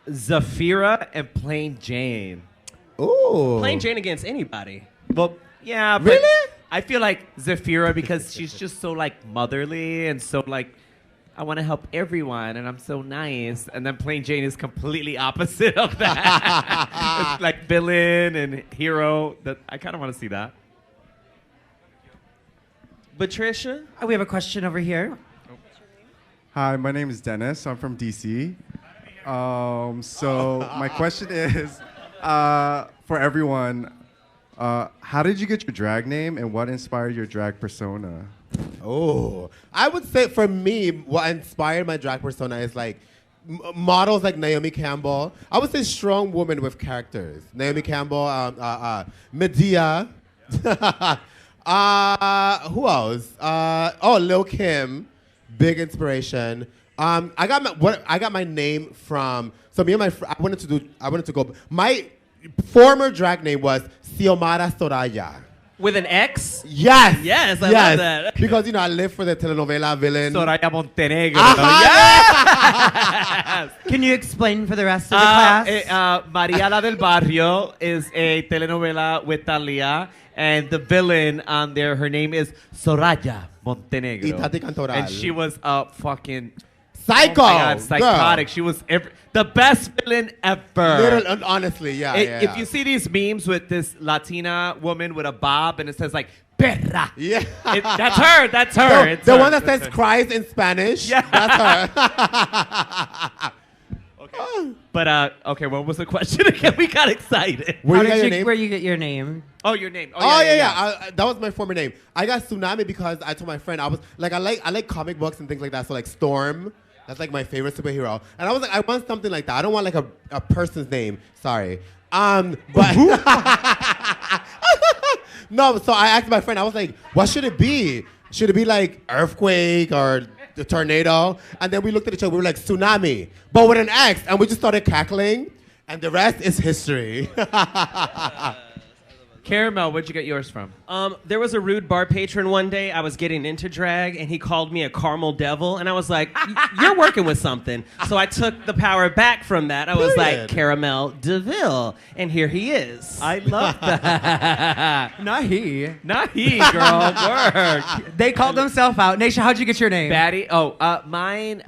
Zafira and Plain Jane? Ooh. Plain Jane against anybody. Well, yeah, but Really? I feel like Zafira because she's just so like motherly and so like I want to help everyone and I'm so nice. And then Plain Jane is completely opposite of that. It's like villain and hero. That I kind of want to see that. Patricia? We have a question over here. Hi, my name is Dennis. I'm from DC. So my question is, for everyone, how did you get your drag name and what inspired your drag persona? Oh, I would say for me, what inspired my drag persona is like models like Naomi Campbell. I would say strong women with characters. Naomi Campbell, Medea. Who else? Lil Kim, big inspiration. I got my name from. So me and my I wanted to go. My former drag name was Xiomara Soraya. With an X? Yes. Yes, I love that. Because, I live for the telenovela villain. Soraya Montenegro. Yes! Can you explain for the rest of the class? Maria la del Barrio is a telenovela with Thalia, and the villain on there, her name is Soraya Montenegro. Y Tati Cantoral. And she was a fucking... Psycho! Oh my God, psychotic. Girl. She was the best villain ever. Honestly, yeah. If you see these memes with this Latina woman with a bob and it says like perra, yeah, that's her. That's her. The one that says cries in Spanish. Yeah, that's her. Okay. But okay, what was the question again? We got excited. Where you get your name? Oh, your name. Yeah. That was my former name. I got Tsunami because I told my friend I was like I like comic books and things like that. So like Storm. That's like my favorite superhero. And I was like, I want something like that. I don't want like a person's name. Sorry. But no, so I asked my friend, I was like, what should it be? Should it be like earthquake or the tornado? And then we looked at each other, we were like, Tsunami, but with an X. And we just started cackling. And the rest is history. Caramel, where'd you get yours from? There was a rude bar patron one day. I was getting into drag, and he called me a caramel devil, and I was like, "You're working with something." So I took the power back from that. I was like, "Caramel Deville," and here he is. I love that. Not he, girl. Work. They called themselves out. Naysha, how'd you get your name? Batty. Mine.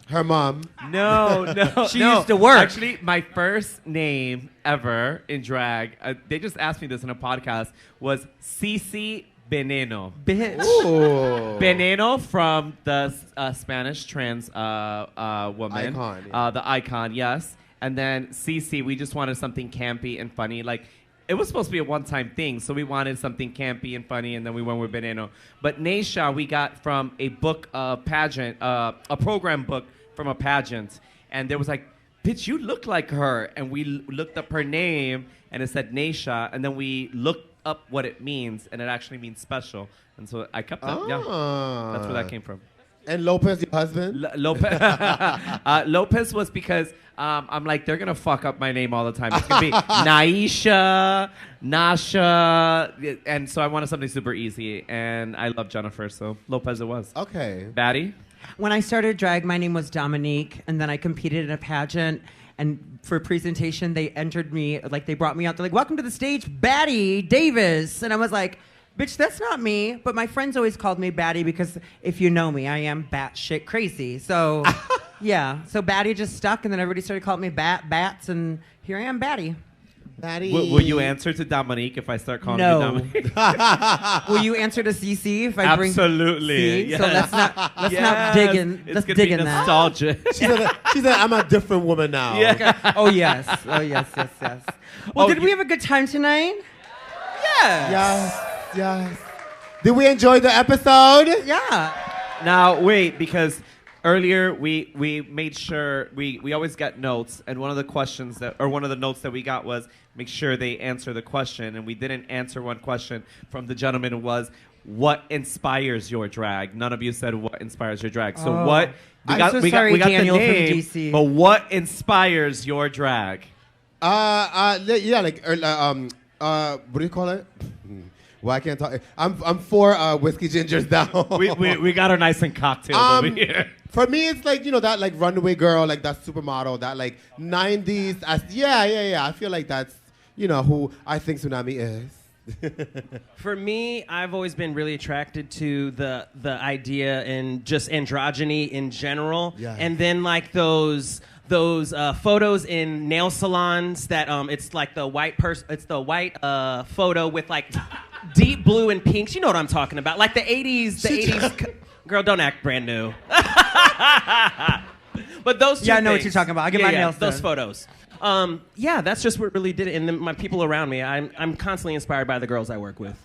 Her mom. No. She used to work. Actually, my first name ever in drag, they just asked me this in a podcast, was Cici Veneno. Bitch. Ooh. Veneno from the Spanish trans woman. Icon. Yeah. The icon, yes. And then Cici, we just wanted something campy and funny. Like, it was supposed to be a one-time thing, so we wanted something campy and funny, and then we went with Veneno. But Naysha, we got from a book, pageant, a program book from a pageant, and there was like, bitch, you look like her. And we looked up her name, and it said Naysha, and then we looked up what it means, and it actually means special. And so I kept that. Yeah, that's where that came from. And Lopez, your husband? Lopez. Lopez was because I'm like, they're going to fuck up my name all the time. It's going to be Naysha, Nasha. And so I wanted something super easy. And I love Jennifer, so Lopez it was. Okay. Batty? When I started drag, my name was Dominique, and then I competed in a pageant. And for a presentation, they entered me, like they brought me out. They're like, "Welcome to the stage, Batty Davis." And I was like, bitch, that's not me. But my friends always called me Batty because if you know me, I am batshit crazy. So, yeah. So Batty just stuck, and then everybody started calling me Bats, and here I am, Batty. Batty. Will you answer to Dominique if I start calling you Dominique? Will you answer to CC if I bring? Absolutely. Yes. So let's not dig in. Let's dig in that. Nostalgia. She said, I'm a different woman now. Yeah. Okay. Oh yes. Well, did we have a good time tonight? Yes. Did we enjoy the episode? Yeah. Now, wait, because earlier we made sure, we always got notes, and one of the notes that we got was make sure they answer the question, and we didn't answer one question from the gentleman was, what inspires your drag? None of you said what inspires your drag. So what? We got Daniel the name, from DC. but what inspires your drag? What do you call it? Why can't talk? I'm 4 whiskey gingers down. we got our nice and cocktails over here. For me, it's like, that like runway girl, like that supermodel, that like 90s. Yeah. I feel like that's, who I think Tsunami is. For me, I've always been really attracted to the idea and just androgyny in general. Yes. And then like those photos in nail salons that it's like the white photo with like deep blue and pinks. You know what I'm talking about? Like the 80s. Girl, don't act brand new. But those two Yeah, I know what things. you're talking about. I get my nails those done. photos. That's just what really did it. And then my people around me, I'm constantly inspired by the girls I work with.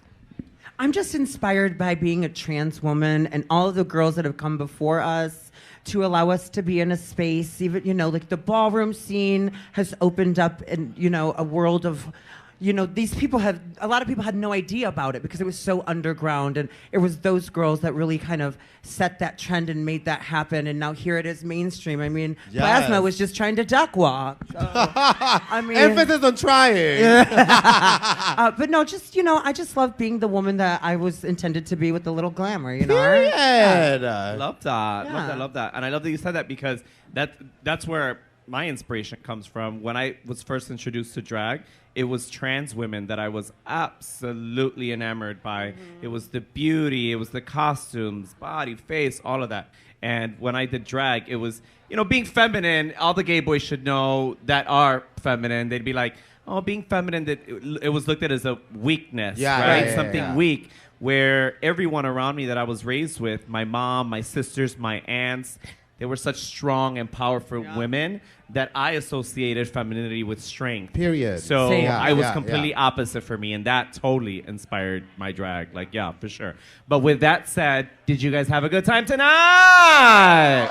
I'm just inspired by being a trans woman and all of the girls that have come before us to allow us to be in a space. Even, like the ballroom scene has opened up in, a world of, a lot of people had no idea about it because it was so underground, and it was those girls that really kind of set that trend and made that happen, and now here it is mainstream. I mean, Yes. Plasma was just trying to duck walk. So, I mean, Emphasis on trying. but no, just, I just love being the woman that I was intended to be with the little glamour, Period. Love that. Yeah. Love that. And I love that you said that because that's where my inspiration comes from. When I was first introduced to drag, it was trans women that I was absolutely enamored by. It was the beauty, it was the costumes, body, face, all of that. And when I did drag, it was, being feminine, all the gay boys should know that are feminine. They'd be like, oh, being feminine, it was looked at as a weakness, right? Yeah, Something weak, where everyone around me that I was raised with, my mom, my sisters, my aunts, they were such strong and powerful women that I associated femininity with strength. Period. So Same. I was completely opposite for me, and that totally inspired my drag. Like, yeah, for sure. But with that said, did you guys have a good time tonight?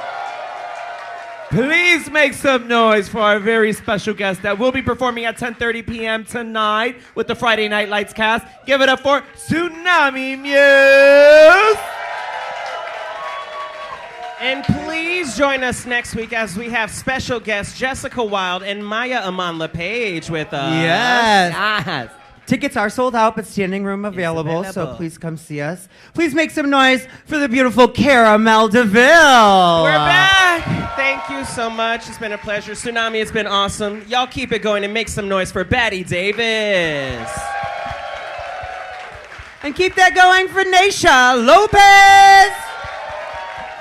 Please make some noise for our very special guest that will be performing at 10:30 p.m. tonight with the Friday Night Lights cast. Give it up for Xunami Muse! And please join us next week as we have special guests Jessica Wilde and Maya Aman LePage with us. Yes. Tickets are sold out, but standing room available, so please come see us. Please make some noise for the beautiful Caramel DeVille. We're back. Thank you so much. It's been a pleasure. Tsunami, it's been awesome. Y'all keep it going and make some noise for Batty Davis. And keep that going for Naysha Lopez.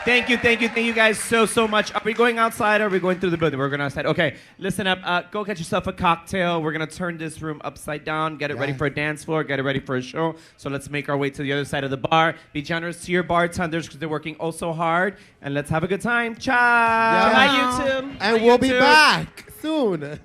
Thank you guys so much. Are we going outside or are we going through the building? We're going outside. Okay, listen up. Go get yourself a cocktail. We're going to turn this room upside down, get it ready for a dance floor, get it ready for a show. So let's make our way to the other side of the bar. Be generous to your bartenders because they're working oh so hard. And let's have a good time. Ciao. Bye, YouTube. And we'll be back soon.